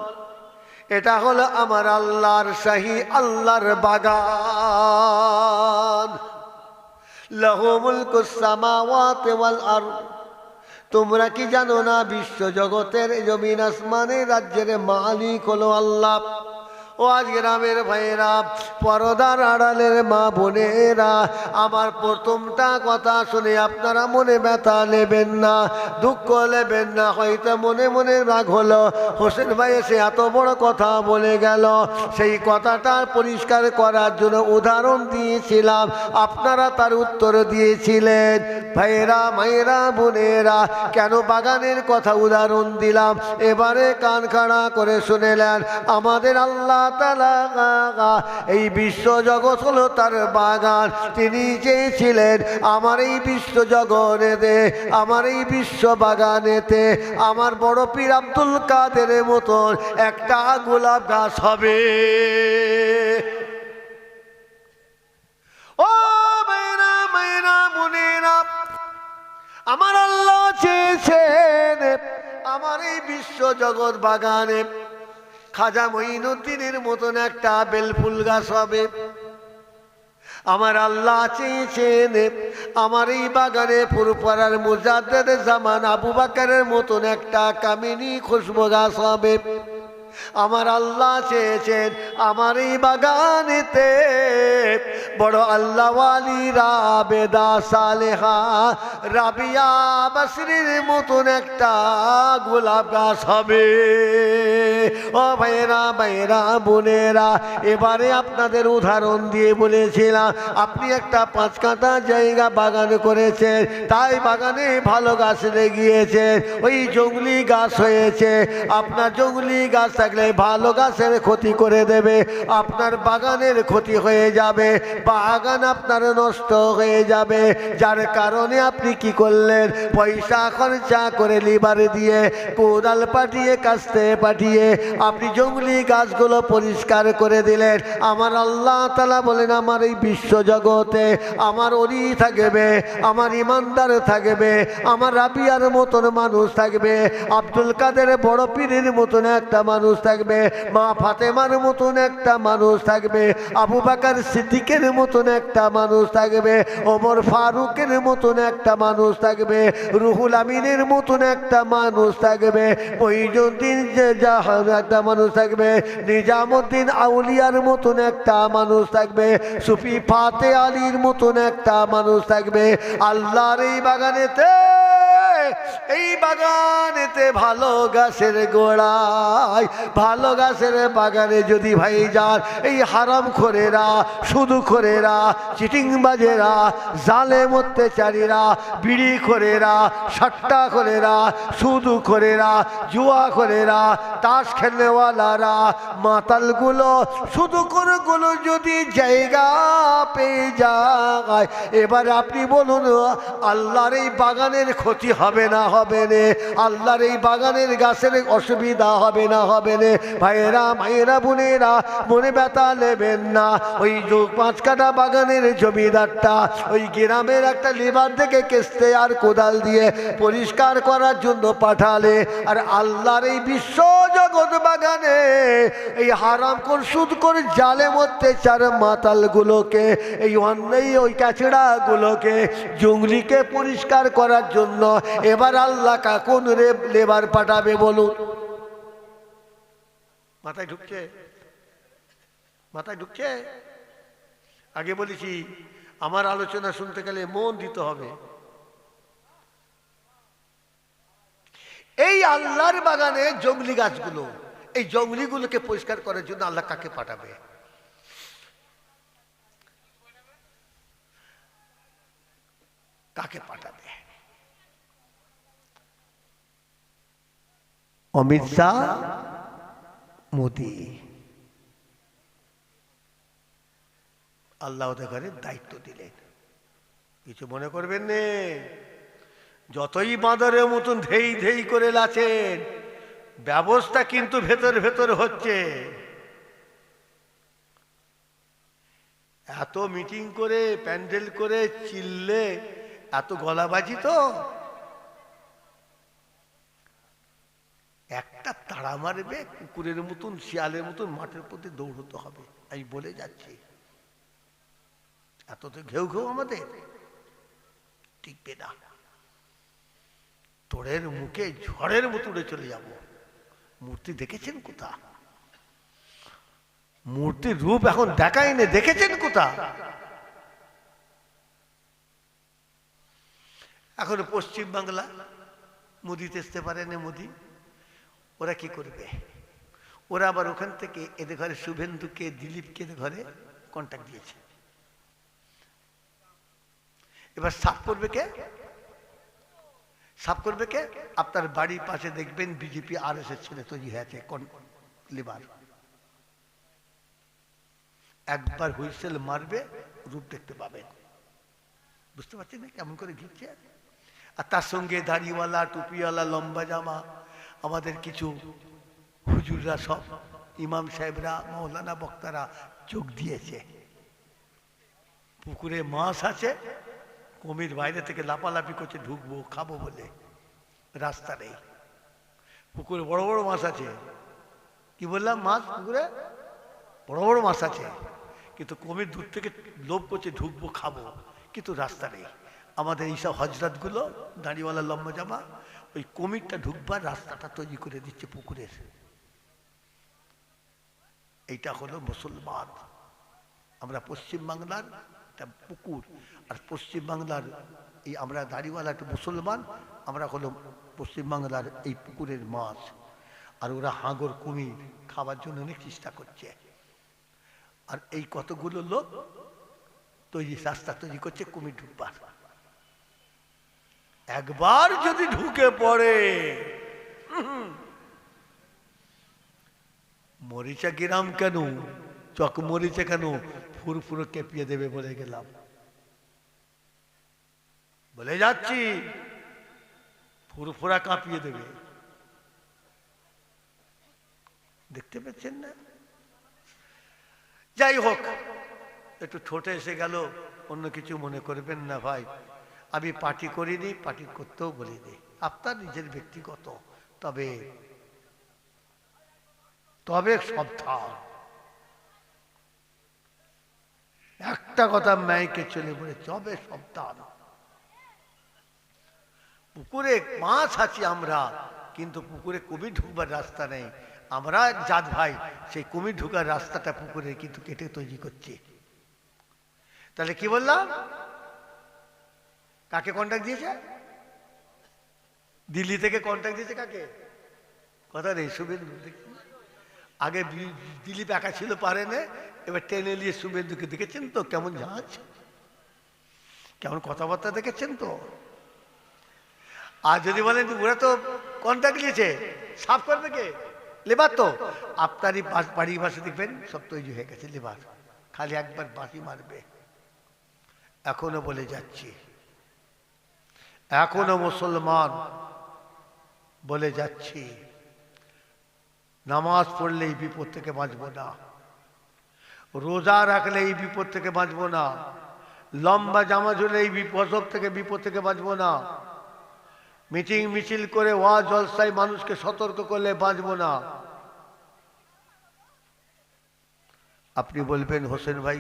এটা হলো আমার আল্লাহর শাহী, আল্লাহর বাগান। লাহু মুলকুস সামাওয়াতি ওয়াল আরদ। তোমরা কি জানো না বিশ্ব জগতের, জমিন আসমানের, রাজ্যের মালিক হলো আল্লাহ। ও আজ গ্রামের ভাইয়েরা, পর্দার আড়ালের মা বোনেরা, আমার প্রথমটা কথা শুনে আপনারা মনে ব্যথা নেবেন না, দুঃখ নেবেন না। হয়তো মনে মনে রাগ হলো, হোসেন ভাই এসে এত বড় কথা বলে গেল। সেই কথাটা পরিষ্কার করার জন্য উদাহরণ দিয়েছিলাম, আপনারা তার উত্তর দিয়েছিলেন। ভাইয়েরা, মায়েরা, বোনেরা, কেন বাগানের কথা উদাহরণ দিলাম এবারে কান খাড়া করে শুনেলেন। আমাদের আল্লাহ তাআলা এই বিশ্ব জগৎ হলো তার বাগান। তিনি চেয়েছিলেন আমার এই বিশ্ব জগতেতে, আমার এই বিশ্ব বাগানেতে আমার বড় পীর আব্দুল কাদেরের মতন একটা গোলাপ গাছ হবে। ও মায়েরা, মায়েরা, বোনেরা, আমার আল্লাহ চেয়েছেন আমার এই বিশ্ব জগৎ বাগানে খাজা মঈনুদ্দিনের মতন একটা বেলফুল গাছ হবে। আমার আল্লাহ চেয়েছেন আমার এই বাগানে পুরপাড়ার মুজাদ্দেদ জামান আবু বকরের মতন একটা কামিনী খুশবু গাছ হবে। আমার আল্লাহ চেয়েছেন আমার এই বাগানেতে বড় আল্লাহওয়ালি রাবেদা সালেহা রাবিয়া বসরির মতন একটা গোলাপ গাছ হবে। ও ভাইয়েরা, ভাইয়েরা, বোনেরা, এবারে আপনাদের উদাহরণ দিয়ে বলেছিলাম আপনি একটা 5 কাঠা জায়গা বাগান করেছেন, তাই বাগানে ভালো গাছ লেগিয়েছে, ওই জঙ্গলি গাছ হয়েছে। আপনার জঙ্গলি গাছ থাকলে ভালো গাছের ক্ষতি করে দেবে, আপনার বাগানের ক্ষতি হয়ে যাবে, বাগান আপনার নষ্ট হয়ে যাবে। যার কারণে আপনি কি করলেন? পয়সা খরচা করে লিভার দিয়ে, কোদাল পাঠিয়ে, কাস্তে পাঠিয়ে আপনি জঙ্গলি গাছগুলো পরিষ্কার করে দিলেন। আমার আল্লাহ তাআলা বলেন আমার এই বিশ্ব জগতে আমার ওলি থাকবে, আমার ইমানদার থাকবে, আমার রাবিয়ার মতন মানুষ থাকবে, আব্দুল কাদের বড় পীরের মতন একটা মানুষ থাকবে, মা ফাতেমার মতন একটা মানুষ থাকবে, আবু বকর সিদ্দিকের মতন একটা মানুষ থাকবে, ওমর ফারুকের মতন একটা মানুষ থাকবে, রুহুল আমিনের মতন একটা মানুষ থাকবে, মহিউদ্দিন জাহান একটা মানুষ থাকবে, নিজামুদ্দিন আউলিয়ার মতন একটা মানুষ থাকবে, সুফি ফাতে আলীর মতন একটা মানুষ থাকবে। আল্লাহর এই বাগানেতে, এই বাগানেতে ভালো গাছের গোড়ায়, ভালো গাছের বাগানে যদি ভাই যান, এই হারাম খোরেরা, সুদু খোরেরা, চিটিংবাজেরা, জালেম অত্যাচারীরা, বিড়ি খোরেরা, সাট্টা খোরেরা, সুদু খোরেরা, জুয়া খোরেরা, তাস খেলনেওয়ালারা, মাতালগুলো, সুদু খোরগুলো যদি জায়গা পেয়ে যায়, এবার আপনি বলুন আল্লাহর এই বাগানের ক্ষতি হবে না হবে না, আল্লাহর এই বাগানের গাছের অসুবিধা হবে না হবে না। ভাইয়েরা মায়েরা বোনেরা মনে ব্যথা নেবেন না। ওই 5 কাঠা বাগানের জমিদারটা ওই গ্রামের একটা লেবার থেকে কেস্তে আর কোদাল দিয়ে পরিষ্কার করার জন্য পাঠালে, আর আল্লাহর এই বিশ্ব জগৎ বাগানে এই হারামখোর সুদখোর জালেম অত্যাচার মাতালগুলোকে, এই অন্যায় ওই কাছড়াগুলোকে, জঙ্গলিকে পরিষ্কার করার জন্য এবার আল্লাহ কোন লেবার পাঠাবে বলুন? মাথায় ঢুকছে? মাথায় ঢুকছে? আগে বলেছি আমার আলোচনা শুনতে গেলে মন দিতে হবে। এই আল্লাহর বাগানে জঙ্গলি গাছগুলো, এই জঙ্গলিগুলোকে পরিষ্কার করার জন্য আল্লাহ কাকে পাঠাবে? কাকে পাঠাবে? অমিত শাহ, মোদি। আল্লাহ ওদের ঘরে দায়িত্ব দিলেন। কিছু মনে করবেন নে, যতই বাঁদরের মতন ধেই ধেই করে লাচেন, ব্যবস্থা কিন্তু ভেতর ভেতর হচ্ছে। এত মিটিং করে প্যান্ডেল করে চিল্লে এত গলাবাজি, তো একটা তাড়া মারবে কুকুরের মতন শিয়ালের মতন মাঠের প্রতি দৌড়তে হবে। আমি বলে যাচ্ছি, এত তো ঘেউ ঘেউ আমাদের টিকবে না। তোড়ের মুখে ঝড়ের মতো উড়ে চলে যাব। মূর্তি দেখেছেন কোথা? মূর্তির রূপ এখন দেখায়নি, দেখেছেন কোথা? এখন পশ্চিম বাংলা মোদি আসতে পারেনি। মোদি ওরা কি করবে? ওরা আবার ওখান থেকে এদের ঘরে শুভেন্দুকে, দিলীপকে এদের ঘরে কন্ট্যাক্ট দিয়েছে। এবার সাফ করবে কে? সাফ করবে কে? আপনার বাড়ির পাশে দেখবেন বিজেপি RSS ছেলে তৈরি হয়েছে লিবার। একবার হুইসেল মারবে, রূপ দেখতে পাবেন। বুঝতে পারছেন না কেমন করে ঘিরছে? আর তার সঙ্গে দাড়িওয়ালা, টুপিওয়ালা, লম্বা জামা আমাদের কিছু হুজুররা, সব ইমাম সাহেবরা, মৌলানা বক্তারা যোগ দিয়েছে। পুকুরে মাছ আছে, কুমির বাইরে থেকে লাফালাফি করছে ঢুকবো খাবো বলে, রাস্তা নেই। পুকুরে বড় বড় মাছ আছে। কি বললাম? মাছ পুকুরে বড় বড় মাছ আছে, কিন্তু কুমির দূর থেকে লোভ করছে ঢুকবো খাবো, কিন্তু রাস্তা নেই। আমাদের এইসব হজরতগুলো দাড়িওয়ালা লম্বা জামা ওই কুমিরটা ঢুকবার রাস্তাটা তৈরি করে দিচ্ছে পুকুরের। এইটা হলো মুসলমান। আমরা পশ্চিমবাংলার একটা পুকুর, আর পশ্চিমবাংলার এই আমরা দাড়িওয়ালা একটা মুসলমান, আমরা হলো পশ্চিমবাংলার এই পুকুরের মাছ। আর ওরা হাঙর কুমির খাবার জন্য অনেক চেষ্টা করছে। আর এই কতগুলো লোক তৈরি রাস্তা তৈরি করছে কুমির ঢুকবার। একবার যদি ঢুকে পড়ে, মরিচা গ্রাম কেন, চক মরিচা কেন, ফুরফুরো কেঁপিয়ে দেবে বলে গেলাম, বলে যাচ্ছি, ফুরফুরা কাঁপিয়ে দেবে। দেখতে পাচ্ছেন না? যাই হোক, একটু ছোটে এসে গেল, অন্য কিছু মনে করবেন না ভাই। আমি পার্টি করিনি, পার্টি করতেও বলিনি, আপনার নিজের ব্যক্তিগত। তবে তবে সাবধান, একটা কথা মাইকে চলে বলে, তবে সাবধান। পুকুরে মাছ আছি আমরা, কিন্তু পুকুরে কুমির ঢুকবার রাস্তা নেই। আমরা জাত ভাই সেই কুমির ঢুকার রাস্তাটা পুকুরে কিন্তু কেটে তৈরি করছি। তাহলে কি বললাম? কাকে কন্ট্যাক্ট দিয়েছে? দিল্লি থেকে কন্ট্যাক্ট দিয়েছে কাকে? কথা নেই, শুভেন্দু। আগে দিলীপ একা ছিল, পারে না, এবার টেনে নিয়ে শুভেন্দুকে দেখেছেন তো কেমন জাহাজ, কেমন কথাবার্তা দেখেছেন তো। আর যদি বলেন ওরা তো কন্ট্যাক্ট নিয়েছে, সাফ করবে কে? লেবার তো। আপনারই বাড়ির পাশে দেখবেন সব তৈরি হয়ে গেছে লেবার, খালি একবার বাঁশি মারবে। এখনো বলে যাচ্ছি, এখনো মুসলমান বলে যাচ্ছি, নামাজ পড়লে এই বিপদ থেকে বাঁচবো না, রোজা রাখলে এই বিপদ থেকে বাঁচবো না, লম্বা জামা ঝুলে এই বিপদ থেকে বাঁচবো না, মিটিং মিছিল করে ওয়াজ জলসায় মানুষকে সতর্ক করলে বাঁচবো না। আপনি বলবেন হোসেন ভাই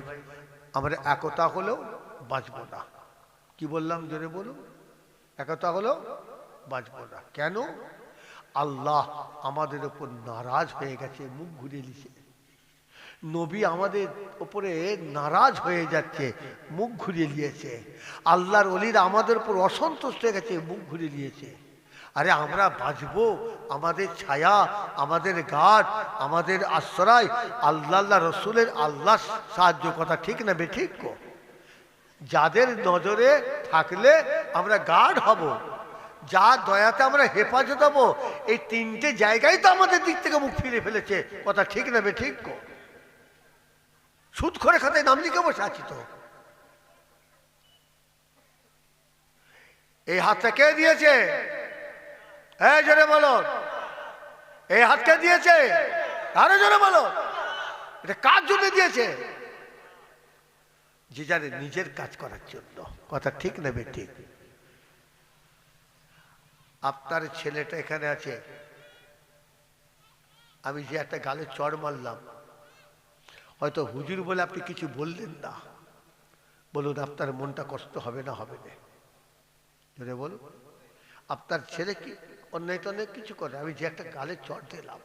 আমরা একতা হলেও বাঁচবো না। কি বললাম জোরে বলুন? একতা হলেও বাঁচবো না। কেন? আল্লাহ আমাদের উপর নারাজ হয়ে গেছে, মুখ ঘুরিয়ে নিয়েছে। নবী আমাদের উপরে নারাজ হয়ে যাচ্ছে, মুখ ঘুরিয়ে নিয়েছে। আল্লাহর ওলিরা আমাদের উপর অসন্তুষ্ট হয়ে গেছে, মুখ ঘুরিয়ে নিয়েছে। আরে আমরা বাঁচবো, আমাদের ছায়া, আমাদের গাঢ়, আমাদের আশ্রয় আল্লাহ রসুলের আল্লাহ সাহায্য। কথা ঠিক না বেঠিক? যাদের নজরে থাকলে আমরা গাঢ় হব, যার দয়াতে আমরা হেফাজত হব, এই তিনটে জায়গায় তো আমাদের দিক থেকে মুখ ফিরে ফেলেছে। কথা ঠিক না বেঠিক? সুদ করে খাতায় নাম লিখে বসে আছি তো। এই হাতটা কে দিয়েছে? এই জোরে বলো, এই হাত কে দিয়েছে? আরো জোরে বলো, এটা কার জন্য দিয়েছে? যে যারে নিজের কাজ করার জন্য। কথা ঠিক না বেঠিক? আপনার ছেলেটা এখানে আছে, আমি যে একটা গালে চড় মারলাম, হয়তো হুজুর বলে আপনি কিছু বললেন না, বলুন আপনার মনটা কষ্ট হবে না? হবে না? জোরে বলুন। আপনার ছেলে কি অন্যায় তো অনেক কিছু করে, আমি যে একটা গালে চড় দিলাম,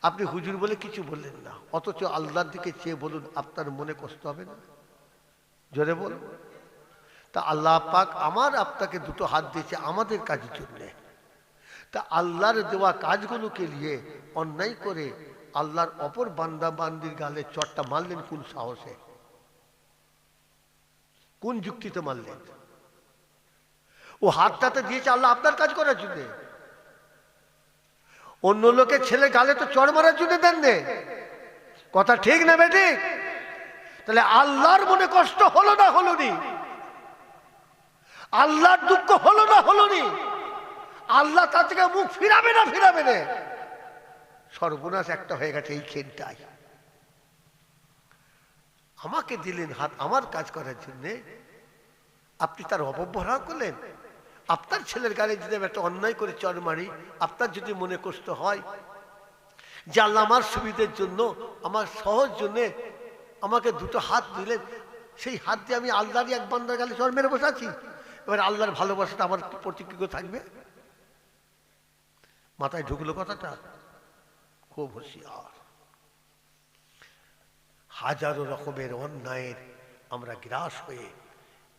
আপনি হুজুর বলে কিছু বললেন না, অথচ আল্লাহর দিকে চেয়ে বলুন আপনার মনে কষ্ট হবে না? জোরে বলুন। তা আল্লাহ পাক আমার আপনাকে দুটো হাত দিয়েছে আমাদের কাজের জন্য। তা আল্লাহর দেওয়া কাজগুলোকে নিয়ে অন্যায় করে আল্লাহর অপর বান্দা বান্দির গালে চটটা মারলেন কোন সাহসে? কোন যুক্তিতে মারলেন? ও হাতটাতে দিয়েছে আল্লাহ আপনার কাজ করার জন্য, অন্য লোকের ছেলে গালে তো চড় মারার জন্য দেন নে। কথা ঠিক না বেঠিক? তাহলে আল্লাহর মনে কষ্ট হলো না হলো নি? আল্লাহর দুঃখ হলো না হলো নি? আল্লাহ তার থেকে মুখ ফিরাবে না ফিরাবে না? সর্বনাশ একটা হয়ে গেছে এই ক্ষেত্রটাই। আমাকে দিলেন হাত আমার কাজ করার জন্যে, আপনি তার অপব্যবহার করলেন। আপনার ছেলের গালে যদি একটা অন্যায় করে চড় মারি, আপনার যদি মনে কষ্ট হয় যে আল্লাহ আমার সুবিধের জন্য, আমার সহজ জন্য আমাকে দুটো হাত দিলেন, সেই হাত দিয়ে আমি আল্লাহরই এক বান্দার গালে চড় মেরে বসে আছি, এবার আল্লাহর ভালোবাসাটা আমার প্রতি কি থাকবে? মাথায় ঢুকলো কথাটা? খুব হুঁশিয়ার। হাজারো রকমের অন্যায়ের আমরা গ্রাস হয়ে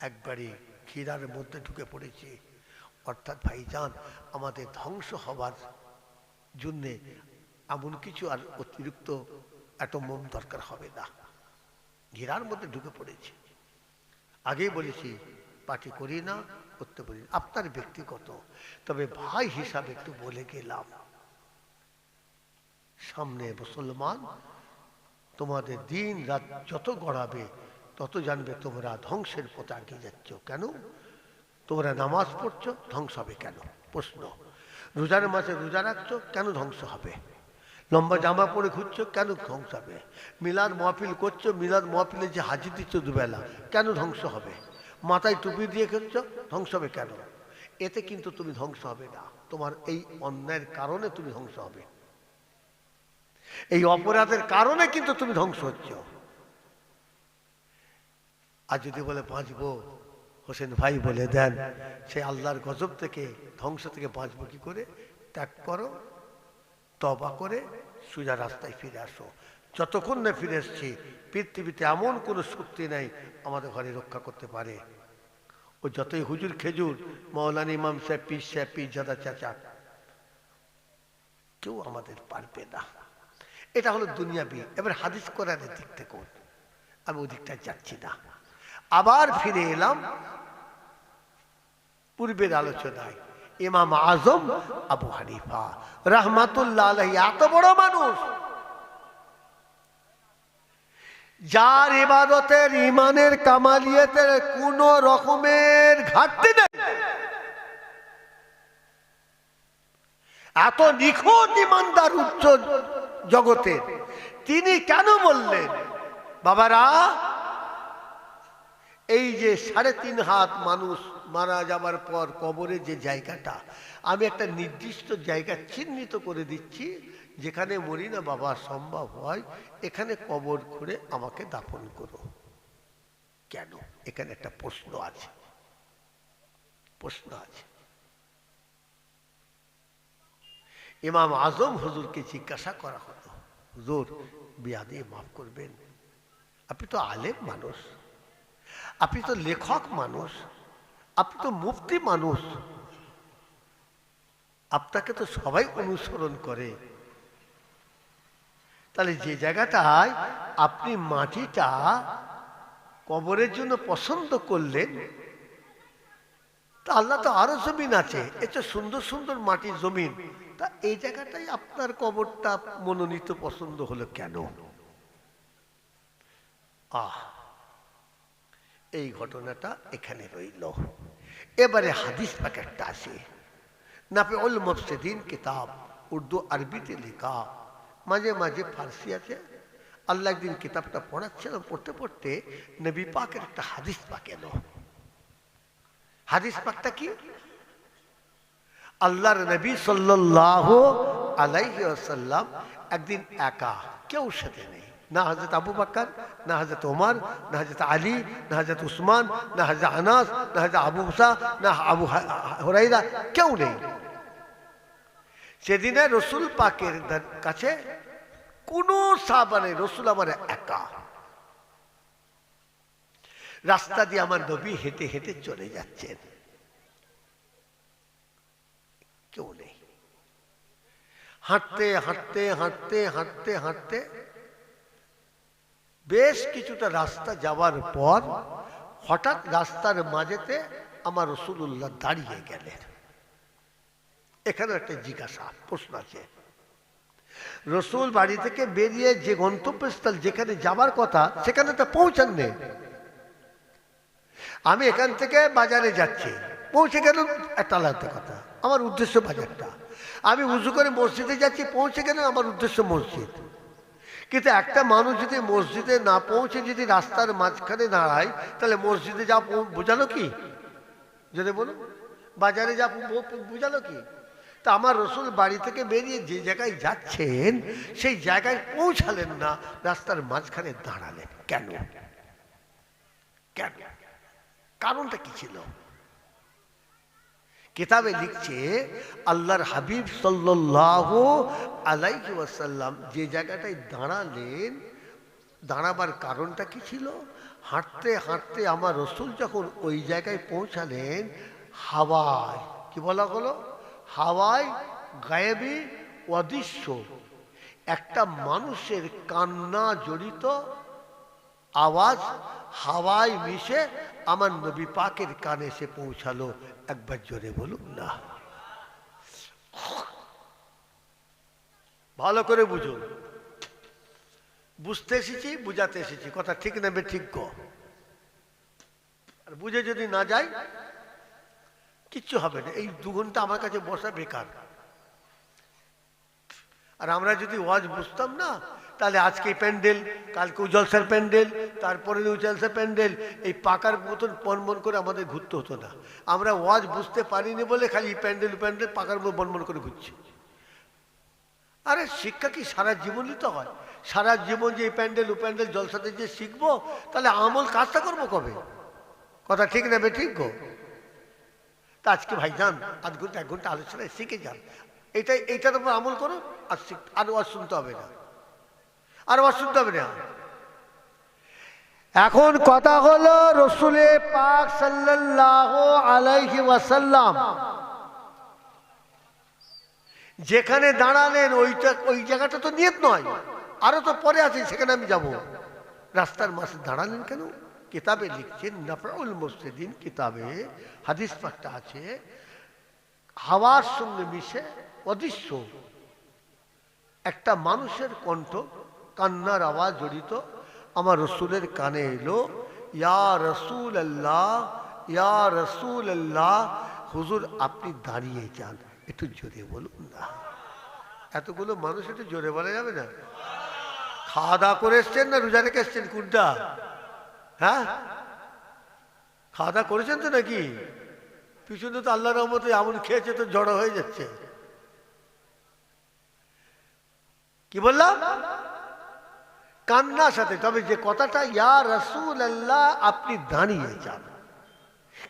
একবারে ক্ষীরার মধ্যে ঢুকে পড়েছি। অর্থাৎ ভাইজান আমাদের ধ্বংস হবার জন্যে এমন কিছু আর অতিরিক্ত অ্যাটম দরকার হবে না, ঘেরার মধ্যে ঢুকে পড়েছি। আগেই বলেছি পার্টি করি না, করতে পারি না, আপনার ব্যক্তিগত। তবে ভাই হিসাবে একটু বলে গেলাম, সামনে মুসলমান, তোমাদের দিন রাত যত গড়াবে তত জানবে তোমরা ধ্বংসের পথে এগিয়ে যাচ্ছ। কেন? তোমরা নামাজ পড়ছো, ধ্বংস হবে কেন? প্রশ্ন। রোজার মাসে রোজা রাখছো, কেন ধ্বংস হবে? লম্বা জামা পরে ঘুরছো, কেন ধ্বংস হবে? মিলাদ মহফিল করছো, মিলাদ মহফিলে যে হাজির দিচ্ছ দুবেলা, কেন ধ্বংস হবে? মাথায় টুপি দিয়ে খেলছো, ধ্বংস হবে কেন? এতে কিন্তু তুমি ধ্বংস হবে না, তোমার এই অন্যায়ের কারণে তুমি ধ্বংস হবে, এই অপরাধের কারণে কিন্তু তুমি ধ্বংস হচ্ছ। আর যদি বলে বাঁচবো, হোসেন ভাই বলে দেন সেই আল্লাহর গজব থেকে, ধ্বংস থেকে বাঁচবো কি করে? ত্যাগ করো, তওবা করে সোজা রাস্তায় ফিরে আসো। যতক্ষণ না ফিরে এসছি, পৃথিবীতে এমন কোনো শক্তি নেই আমাদের ঘরে রক্ষা করতে পারে। ও যতই হুজুর খেজুর, মৌলানা ইমাম সাহেব, পীর সাহেব, পীরজাদা চাচা, কেউ আমাদের পারবে না। এটা হলো দুনিয়াবি। এবার হাদিস কোরআনের দিক থেকে আমি ওদিকটা যাচ্ছি না, আবার ফিরে এলাম পূর্বের আলোচনায়। ইমাম আজম আবু হানিফা রাহমাতুল্লাহ আলাইহি এত বড় মানুষ, যার ইবাদতের, ইমানের, কামালিয়াতের কোন রকমের ঘাটতি নেই। এত নিখুঁত ইমানদার উচ্চ জগতের, তিনি কেন বললেন বাবারা এই যে 3.5 হাত মানুষ মারা যাবার পর কবরে যে জায়গাটা, আমি একটা নির্দিষ্ট জায়গা চিহ্নিত করে দিচ্ছি, যেখানে মরি না বাবা সম্ভব হয় এখানে কবর খুঁড়ে আমাকে দাফন করো। কেন? এখানে একটা প্রশ্ন আছে, প্রশ্ন আছে। ইমাম আজম হুজুরকে জিজ্ঞাসা করা হলো, হুজুর বিয়াদি মাফ করবেন, আপনি তো আলেম মানুষ, আপনি তো লেখক মানুষ, আপনি তো মুফতি মানুষ, আপনাকে তো সবাই অনুসরণ করে, তাহলে যে জায়গাটায় আপনি মাটিটা কবরের জন্য পছন্দ করলেন, তা আল্লাহ তো আরো জমিন আছে, এটা সুন্দর সুন্দর মাটির জমিন, তা এই জায়গাটাই আপনার কবরটা মনোনীত পছন্দ হলো কেন? এই ঘটনাটা এখানে রইল। এবারে হাদিস প্যাকেটটা আছে, নাফিউল মুফসিদিন কিতাব, উর্দু আরবিতে লেখা, মাঝে মাঝে ফার্সি আছে। আল্লাহ একদিন কিতাবটা পড়াচ্ছিলাম, পড়তে পড়তে নবী পাকের একটা হাদিস পাক এলো। হাদিস পাকটা কি? আল্লাহর নবী সাল্লাল্লাহু আলাইহি ওয়াসাল্লাম একদিন একা, কেউ সাথে নেই, না হযরত আবু বকর, না হযরত ওমর, না হযরত আলী, না হযরত উসমান, না হযরত আনাস, না হযরত আবু মুসা, না আবু হুরায়রা, কেউ নেই। সেদিনে রসুল পাকের কাছে কোন সাহাবা নেই, রসুল আমার একা। রাস্তা দিয়ে আমার নবী হেঁটে হেঁটে চলে যাচ্ছেন, কেউ নেই। হাঁটতে হাঁটতে হাঁটতে হাঁটতে হাঁটতে বেশ কিছুটা রাস্তা যাওয়ার পর হঠাৎ রাস্তার মাঝেতে আমার রাসূলুল্লাহ দাঁড়িয়ে গেলেন। এখানে একটা জিজ্ঞাসা প্রশ্ন আছে, রসুল বাড়ি থেকে বেরিয়ে যে গন্তব্যস্থল যেখানে যাবার কথা সেখানে তো পৌঁছান নেই। আমি এখান থেকে বাজারে যাচ্ছি, পৌঁছে গেলাম একটা আলাদা কথা, আমার উদ্দেশ্য বাজারটা। আমি উজু করে মসজিদে যাচ্ছি, পৌঁছে গেলাম আমার উদ্দেশ্য মসজিদ। কিন্তু একটা মানুষ যদি মসজিদে না পৌঁছে যদি রাস্তার মাঝখানে দাঁড়ায়, তাহলে মসজিদে যা বোঝালো কি? যদি বলুন বাজারে যা বোঝালো কি? তা আমার রসুল বাড়ি থেকে বেরিয়ে যে জায়গায় যাচ্ছেন সেই জায়গায় পৌঁছালেন না, রাস্তার মাঝখানে দাঁড়ালেন কেন? কেন? কারণটা কি ছিল? কিতাবে লিখছে আল্লাহর হাবিব সাল্লাল্লাহু আলাইহি ওয়াসাল্লাম যে জায়গাটায় দাঁড়ালেন, দাঁড়াবার কারণটা কি ছিল? হাঁটতে হাঁটতে আমার রসুল যখন ওই জায়গায় পৌঁছালেন, হাওয়ায় কি বলা হলো? হাওয়ায় গায়েবী অদৃশ্য একটা মানুষের কান্না জড়িত আওয়াজ হাওয়ায় মিশে আমার নবী পাকের কানে এসে পৌঁছালো। একবার জোরে বলুন না, ভালো করে বুঝুন। বুঝতে এসেছি, বুঝাতে এসেছি, কথা ঠিক নেবে ঠিক গো। আর বুঝে যদি না যায় কিচ্ছু হবে না, এই 2 ঘন্টা আমার কাছে বসা বেকার। আর আমরা যদি ওয়াজ বুঝতাম না, তাহলে আজকে প্যান্ডেল, কালকে জলসার প্যান্ডেল, তারপরে জলসার প্যান্ডেল, এই পাকার মতন বনবন করে আমাদের ঘুরতে হতো না। আমরা ওয়াজ বুঝতে পারিনি বলে খালি প্যান্ডেল প্যান্ডেল পাকার মতো বনবন করে ঘুরছি। আরে শিক্ষা কি সারা জীবনই তো হয়? সারা জীবন যে প্যান্ডেল প্যান্ডেল জলসাতে যে শিখবো, তাহলে আমল কাজটা করবো কবে? কথা ঠিক নেবে ঠিক গো। তা আজকে ভাই যান 1 ঘন্টা 1 ঘন্টা আলোচনায় শিখে যান, এইটার উপর আমল করো, আর ওয়াজ শুনতে হবে না, আর ওয়াজ শুনতে হবে না। এখন কথা হলো রসুলে পাক সাল্লাল্লাহু আলাইহি ওয়াসাল্লাম যেখানে দাঁড়ালেন ওই জায়গাটা তো নিয়ত নয়, আরো তো পরে আছে, সেখানে আমি যাব। রাস্তার মাঝে দাঁড়ালেন কেন? কিতাবে লিখছেন নাফিউল মুফসিদিন কিতাবে হাদিস পাকটা আছে, হাওয়ার সঙ্গে মিশে অদৃশ্য একটা মানুষের কণ্ঠ, কান্নার আওয়াজ জড়িত আমার রসুলের কানে এলো, ইয়া রাসূলুল্লাহ, ইয়া রাসূলুল্লাহ, হুজুর আপনি দাঁড়িয়ে যান। একটু জোরে বলুন না, এতগুলো মানুষ একটু জোরে বলা যাবে না? খাওয়া দাওয়া করে এসছেন না রোজা রেখে এসছেন কোনটা? হ্যাঁ, খাওয়া দাওয়া করেছেন তো নাকি? পিছনে তো আল্লাহর রহমতে এমন খেয়েছে তো জড়ো হয়ে যাচ্ছে। কি বললাম? কান্নার সাথে। তবে যে কথাটা ইয়া রাসূলুল্লাহ আপনি দাঁড়িয়ে যান,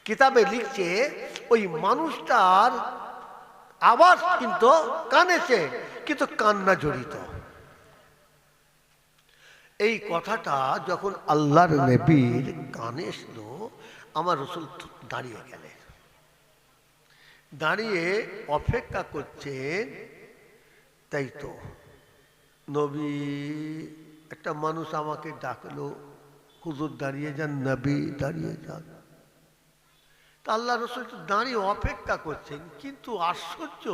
কিতাবে লিখছে ওই মানুষটার আওয়াজ কিন্তু কানেছে, কিন্তু কান্না জড়িত। এই কথাটা যখন আল্লাহর নবীর কানে এসলো, আমার রাসূল দাঁড়িয়ে গেলেন, দাঁড়িয়ে অপেক্ষা করছেন। তাই তো নবী, একটা মানুষ আমাকে ডাকলো, হুজুর দাঁড়িয়ে যান, নবী দাঁড়িয়ে যান। তা আল্লাহ রাসূল দাঁড়িয়ে অপেক্ষা করছেন, কিন্তু আশ্চর্য,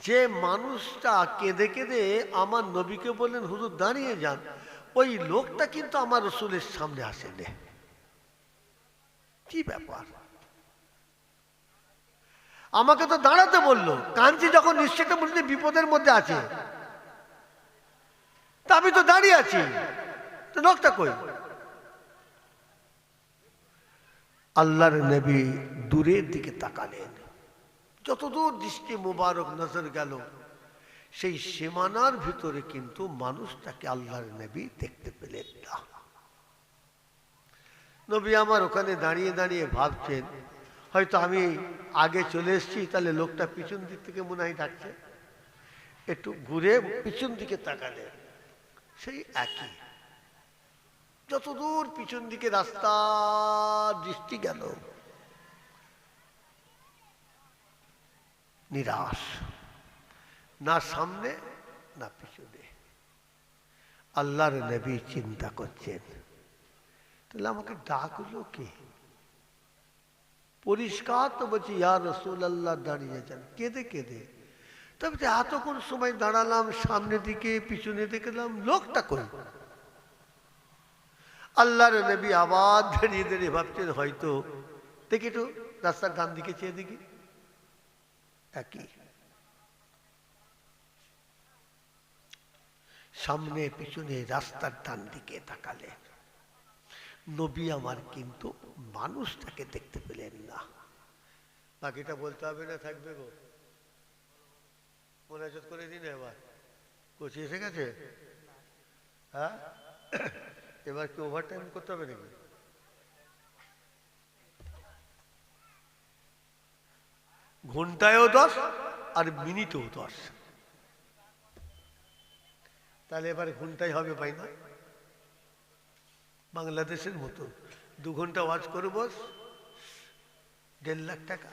যে মানুষটা কেঁদে কেঁদে আমার নবীকে বললেন হুজুর দাঁড়িয়ে যান, ওই লোকটা কিন্তু আমার রাসূলের সামনে আসেনি। কি ব্যাপার? আমাকে তো দাঁড়াতে বললো, কাঞ্চি যখন নিশ্চয়টা বলতে বিপদের মধ্যে আছে, তা আমি তো দাঁড়িয়ে আছি, তো লোকটা কই? আল্লাহর নবী দূরের দিকে তাকালেন, যতদূর দৃষ্টি মুবারক নজর গেল, সেই সীমানার ভিতরে কিন্তু মানুষটাকে আল্লাহর নবী দেখতে পেলেন না। নবী আমার ওখানে দাঁড়িয়ে দাঁড়িয়ে ভাবছেন, হয়তো আমি আগে চলে এসেছি, তাহলে লোকটা পিছন দিক থেকে মনে হয় ডাকছে। একটু ঘুরে পিছন দিকে তাকালেন, সেই একই, যতদূর পিছন দিকে রাস্তার দৃষ্টি গেল, নিরাশ, না সামনে না পিছনে। আল্লাহর নবী চিন্তা করছেন, তাহলে আমাকে ডাকলো কে? পরিষ্কার তো বলছি ইয়া রাসূলুল্লাহ দাঁড়িয়ে যান, কেঁদে কেঁদে। তবে এতক্ষণ সময় দাঁড়ালাম, সামনের দিকে পিছনে দেখলাম, লোকটা কই? আল্লাহর নবী আবার দাঁড়িয়ে দাঁড়িয়ে ভাবছেন, হয়তো দেখি একটু রাস্তার ডান দিকে চেয়ে দেখি, একই, সামনে পিছনে রাস্তার ডান দিকে তাকালেন, নবী আমার কিন্তু মানুষটাকে দেখতে পেলেন না। বাকিটা বলতে হবে না, থাকবে গো, মোনাজাত করে দিন। এবার কোচি এসে গেছে? হ্যাঁ, এবার কি ওভার টাইম করতে হবে নাকি? ঘন্টায়ও 10 আর মিনিটেও 10, তাহলে এবার ঘন্টায় হবে পাই না? বাংলাদেশের মতো 2 ঘন্টা ওয়াজ করব, 1.5 লাখ টাকা।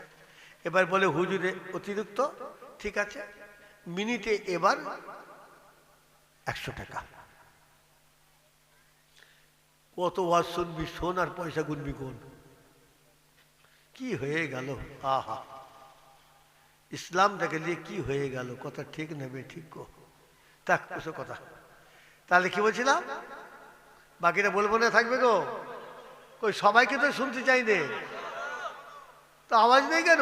এবার বলে হুজুরে অতিরিক্ত, ঠিক আছে, মিনিটে এবার 100 টাকা। কত ওয়াজ শুনবি, শোন, আর পয়সা গুনবি কোন? কি হয়ে গেল? আহা, ইসলামটাকে নিয়ে কি হয়ে গেল? কথা ঠিক নেবে, ঠিক গো, থাক ওসব কথা। তাহলে কি বলছিলাম? বাকিটা বলবো না, থাকবে গো? কই সবাইকে তো শুনতে চাই নে, তো আওয়াজ নেই কেন?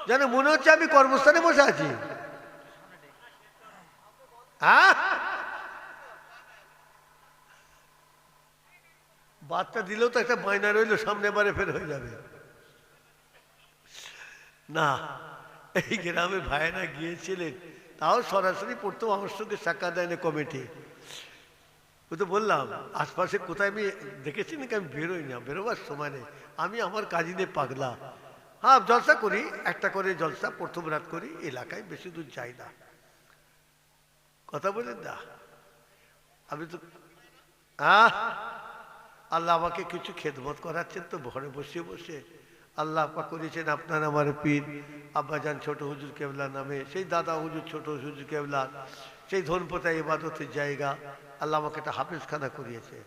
যেন মনে হচ্ছে আমি কর্মস্থানে বসে আছি। হ্যাঁ, বার্তা দিলেও তো একটা বায়না রইল, সামনে বারে ফের হয়ে যাবে না। এই গ্রামের ভাইয়েরা গিয়েছিলেন, তাও সরাসরি পড়তো, আমার সঙ্গে সাক্ষাৎ দেয় না কমিটি। ও তো বললাম আশপাশে কোথায় আমি দেখেছি নাকি, আমি বেরোই না, বেরোবার সময় নেই, আমি আমার কাজই নিয়ে পাগলা। হ্যাঁ, জলসা করি, একটা করে জলসা প্রথম রাত করি এলাকায়, বেশি দূর যাই না। কথা বলেন না, আমি তো আল্লাহ আমাকে কিছু খেদমত করাচ্ছেন তো ঘরে বসে বসে। আল্লাহ পাক করেছেন আপনার আমার পীর আব্বাজান ছোট হুজুর কেবলা নামে, সেই দাদা হুজুর ছোট হুজুর কেবলা, সেই ধনপোতা ইবাদতের জায়গা। আল্লাহ আমাকে একটা হাফেজখানা করিয়েছে,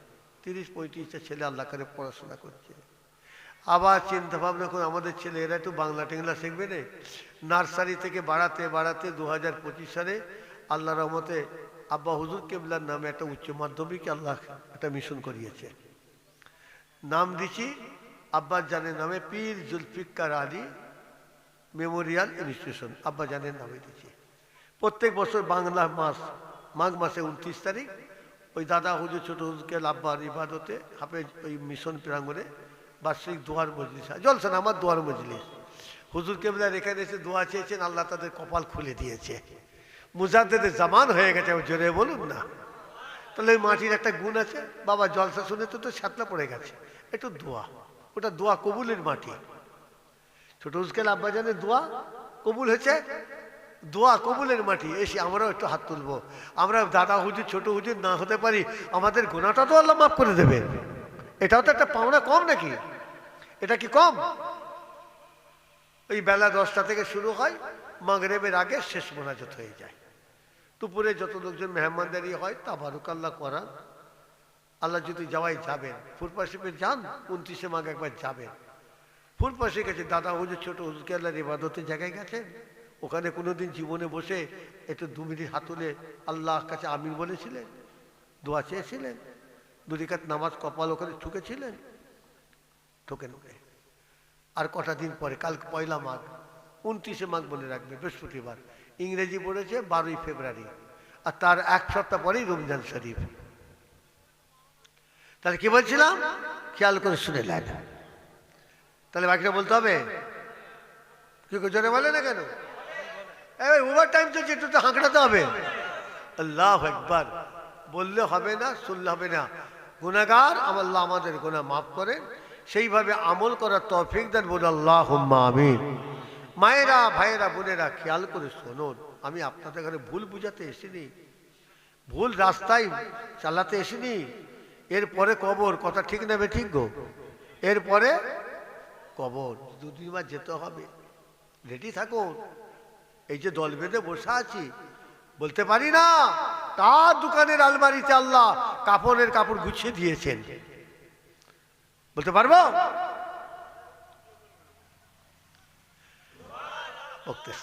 30-35টা ছেলে আল্লাহ করে পড়াশোনা করছে। আবার চিন্তা ভাবনা করে আমাদের ছেলে এরা একটু বাংলা টেংলা শিখবে না, নার্সারি থেকে বাড়াতে বাড়াতে 2025 সালে আল্লাহ রহমতে আব্বা হুজুর কেবলার নামে একটা উচ্চ মাধ্যমিক আল্লাহ একটা মিশন করিয়েছে। নাম দিছি আব্বাস জানের নামে, পীর জুলফিকার আলী মেমোরিয়াল ইনস্টিটিউশন আব্বাজানের নামে দিয়েছি। প্রত্যেক বছর বাংলা মাস মাঘ মাসে 29 তারিখ ওই দাদা হুজুর ছোট হুজুরকে আব্বার ইবাদতে হাফেজ ওই মিশন প্রাঙ্গণে বার্ষিক দোয়ার মজলিস জলসা না, আমার দোয়ার মজলিস। হুজুর কেবলার এখানে এসে দোয়া চেয়েছেন, আল্লাহ তাদের কপাল খুলে দিয়েছে। মুজাদ্দেদের জামান হয়ে গেছে, জোরে বলুন না। তাহলে ওই মাটির একটা গুণ আছে। বাবা জলসা শুনে তো ছাতলা পড়ে গেছে, একটু দোয়া, ওটা দোয়া কবুলের মাটি। ছোট হুজুরকে আব্বাজানের দোয়া কবুল হয়েছে, দোয়া কবুলের মাটি। এসে আমরাও একটু হাত তুলবো। আমরা দাদা হুজুর ছোট হুজুর না হতে পারি, আমাদের গুনাহটা তো আল্লাহ মাফ করে দেবেন। এটাও তো একটা পাওনা কম নাকি? এটা কি কম? ওই বেলা 10টা থেকে শুরু হয়, মাগরিবের আগে শেষ মোনাজাত হয়ে যায়। দুপুরে যত লোকজন মেহমানদারি হয় তাবারুকাল্লাহ করান। আল্লাহ যদি যাওয়াই যাবেন, ফুরফা শরীফে যান, 29শে মাঘ একবার যাবেন। ফুরফা শরীফ গেছে, দাদা হুজুর ছোট হুজুরকে আল্লাহর ইবাদতের জায়গায় গেছেন, ওখানে কোনোদিন জীবনে বসে একটু 2 মিনিট হাত তুলে আল্লাহর কাছে আমিন বলেছিলেন, দোয়া চেয়েছিলেন, 2 রাকাত নামাজ কপাল ওখানে ঠুকেছিলেন? ঠোকেন ওকে। আর কটা দিন পরে, কাল 1 মাঘ, 29শে মাঘ মনে রাখবে, বৃহস্পতিবার। ইংরেজি পড়েছে 12ই ফেব্রুয়ারি, আর তার 1 সপ্তাহ পরেই রমজান শরীফ। তাহলে কি বলছিলাম, খেয়াল করে শুনে নেন। তাহলে বাকিটা বলতে হবে কি? জোরে বলে না কেন? ওভার টাইম চলছে, একটু তো হাঁকড়াতে হবে। আল্লাহু আকবার বললে হবে না, শুনলে হবে না। গুনাহগার, আল্লাহ আমাদের গুনাহ মাফ করেন, সেইভাবে আমল করার তৌফিক দেন, বলে আল্লাহুম্মা আমিন। মায়েরা, ভাইয়েরা, বোনেরা, খেয়াল করে শুনুন, আমি আপনাদের ঘরে ভুল বুঝাতে এসিনি, ভুল রাস্তায় চালাতে এসিনি। এরপরে কবর, কথা ঠিক নেবে, ঠিক গো? এরপরে কবর, 2 বার যেতে হবে, রেডি থাকুন। এই যে দল বেঁধে বসে আছি, বলতে পারি না কার দোকানের আলমারিতে আল্লাহ কাপড়ের কাপড় গুছিয়ে দিয়েছেন, বলতে পারবো?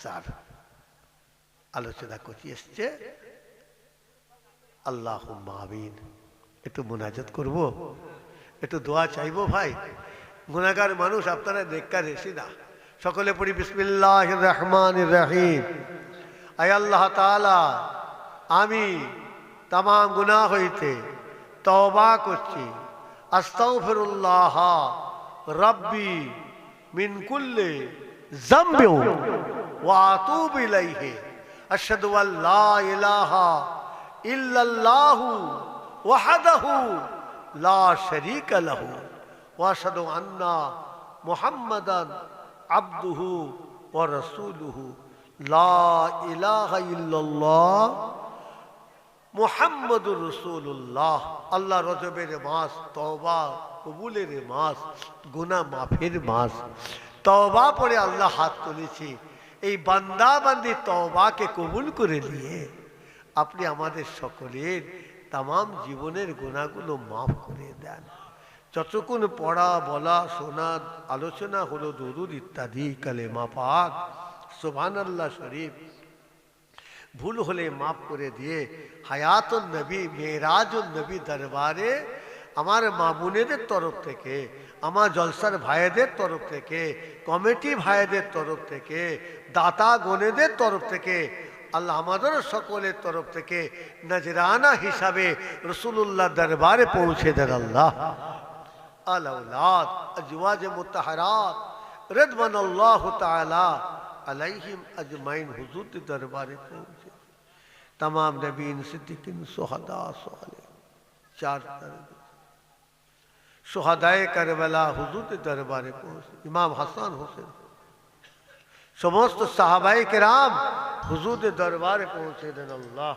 স্যার আলোচনা করছি এসছে, আল্লাহুম্মা আমিন। একটু মুনাজাত করবো, একটু দোয়া চাইবো। ভাই গুনাহগার মানুষ, আপনারা নেককার এসি না। সকলে পড়ি বিসমিল্লাহির রহমানির রহিম। আয় আল্লাহ তাআলা, আমি তাম গুনাহ হইতে তওবা করছি। আস্তাগফিরুল্লাহ রাব্বি মিন কুল্লি যামবি ওয়া আতুবু ইলাইহি। আশহাদু আল্লা ইলাহা ইল্লাল্লাহু ওয়াহদাহু লা শারীকা লাহু ওয়া আশহাদু আন্না মুহাম্মাদান আবদুহু ওয়া রাসূলুহু। লা ইলাহা ইল্লাল্লাহ মুহাম্মাদুর রাসূলুল্লাহ। আল্লাহ রজবের মাস, তওবা কবুলের মাস, গুনাহ মাফের মাস। তওবা পড়ে আল্লাহ হাত তুলেছি, এই বান্দা বান্দি তওবাকে কবুল করে নিয়ে আপনি আমাদের সকলের তাম জীবনের গুনাহগুলো মাফ করে দেন। যতক্ষণ পড়া, বলা, শোনা, আলোচনা হলো দরুদ ইত্যাদি, কালেমা পাক, সুবহানাল্লাহ শরীফ, ভুল হলে মাফ করে দিয়ে হায়াতুন নবী, মেরাজুন নবী দরবারে আমার মা বোনেদের তরফ থেকে, আমার জলসার ভাইদের তরফ থেকে, কমিটি ভাইদের তরফ থেকে, দাতা গণেদের তরফ থেকে, আল্লাহ আমাদের সকলের তরফ থেকে নজরানা হিসাবে রসুল্লাহ দরবারে পৌঁছে দেন। আল্লাহ আল-আওলাদ আজওয়াজ মুতাহহারাত রিদওয়ানুল্লাহ তাআলা আলাইহিম আজমাইন হুজুর দরবারে পৌঁছে। तमाम नबीन, सिद्दीकीन, शुहदा, सालिहीन, 4 दर्जे शुहदाए करबला हुजूर दरबारे पहुंचे। इमाम हसन हुसैन, समस्त साहबाए किराम हुजूर दरबारे पहुंचे देन। अल्लाह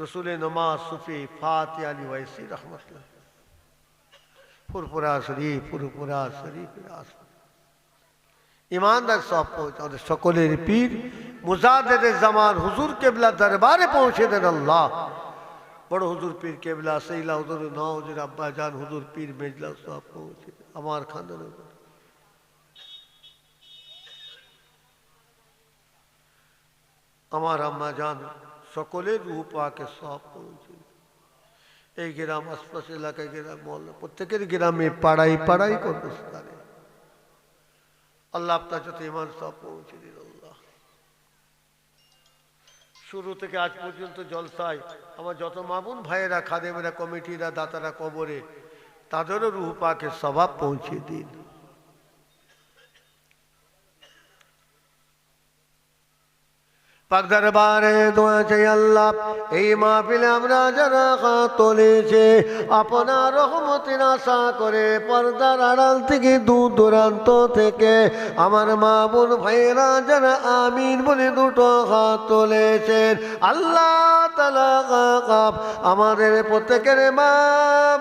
रसूल नमाज सुफी फातिहा अली वैसी रहमतुल्लाह फुरफुरा शरीफ, फुरफुरा शरीफ रास ईमानदार सब पहुंचे। और सकलेर पीर मुजाद्दिदे ज़मान हुजूर केबला दरबारे पहुंचे देन। अल्लाह बड़ो हुजूर पीर केबला, सैला हुजूर, नौ हुजूर, अब्बा जान हुजूर, पीर मेजला सब पहुंचे। আমার খানদানের আমার আম্মা জান সকলের রূহ পাকে সব পৌঁছে। এই গ্রাম, আশপাশ এলাকায়, গ্রাম, মহল্লা, প্রত্যেকের গ্রামে, পাড়ায় পাড়ায় কবরস্থানে আল্লাহ আপনার যত ইমান সব পৌঁছে দিন আল্লাহ। শুরু থেকে আজ পর্যন্ত জলসায় আমার যত মামুন ভাইয়েরা, খাদেমেরা, কমিটিরা, দাতারা কবরে, তাদেরও রূহ পাকের সওয়াব পৌঁছে দিন। পাক দরবারে দোয়া চাই আল্লাহ, এই মাহফিলে আমরা যারা হাত তুলেছে আপনার রহমতের আশা করে, পর্দার আড়াল থেকে দূর দূরান্ত থেকে আমার মা বোন ভাইয়েরা যারা আমিন বলে দুটো হাত তুলেছেন, আল্লাহ তাআলা আমাদের প্রত্যেকের মা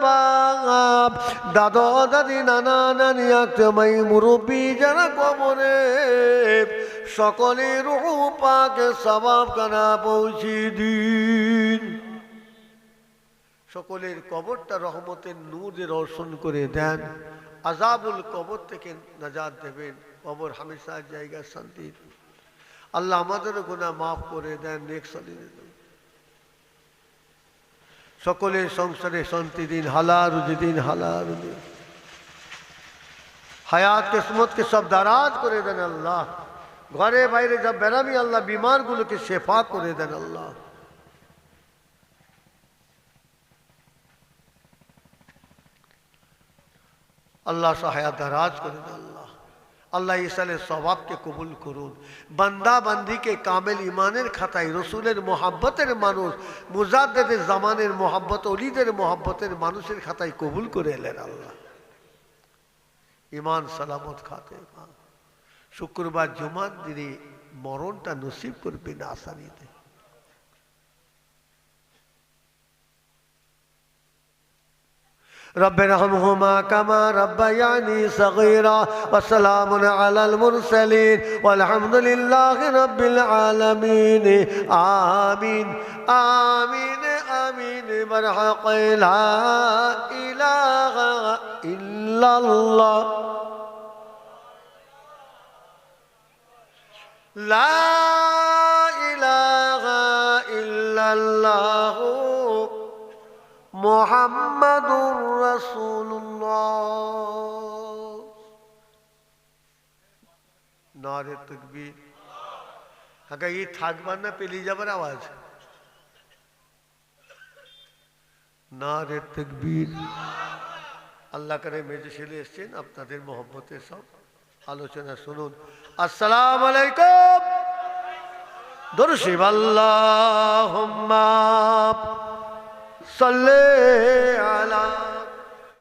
বাপ, দাদা দাদি, নানা নানি, আত্মীয় মুরব্বী যারা কবরে, সকলের রূহ পাকের সওয়াব খানা পৌঁছে দিন। সকলের কবরটা রহমতের নূরে রোশন করে দেন, আযাবুল কবর থেকে নাজাত দেবেন, কবর হামেশা জায়গা শান্তির। আল্লাহ আমাদের গুনাহ মাফ করে দেন, নেক সলিলে দেন। সকলের সংসারে শান্তি দিন, হালাল রুজি দিন, হালাল রুজি। হায়াত কিসমতকে সব দারাজ করে দেন আল্লাহ। ঘরে বাইরে যা বেরামি আল্লাহ বিমারগুলোকে শেফা করে দেন আল্লাহ। আল্লাহ হায়াত দারাজ করে দেন আল্লাহ। আল্লাহ ইসালের সওয়াবকে কবুল করুন। বান্দা বান্দিকে কামেল ইমানের খাতায়, রসুলের মোহাব্বতের মানুষ, মুজাদ্দেদের জামানের মোহাব্বত, অলিদের মোহাব্বতের মানুষের খাতায় কবুল করে এলেন আল্লাহ। ইমান সালামত খাতে শুক্রবার জুমার দিনে মরণটা নসিব করবেন আসানিতে। رب ارحمهما كما ربياني صغيرا وسلام على المرسلين والحمد لله رب العالمين آمين آمين آمين برحق لا إله إلا الله لا إله إلا الله মুহাম্মাদুর রাসূলুল্লাহ। নারে তাকবীর। আগে এই থাকবার না পেলি যাবার আওয়াজ। নারে তাকবীর। আল্লাহ করে মেজে ছেলে এসছেন, আপনাদের মহব্বতে সব আলোচনা শুনুন। আসসালামু আলাইকুম। দরুদ শরীফ। আল্লাহুম্মা صل على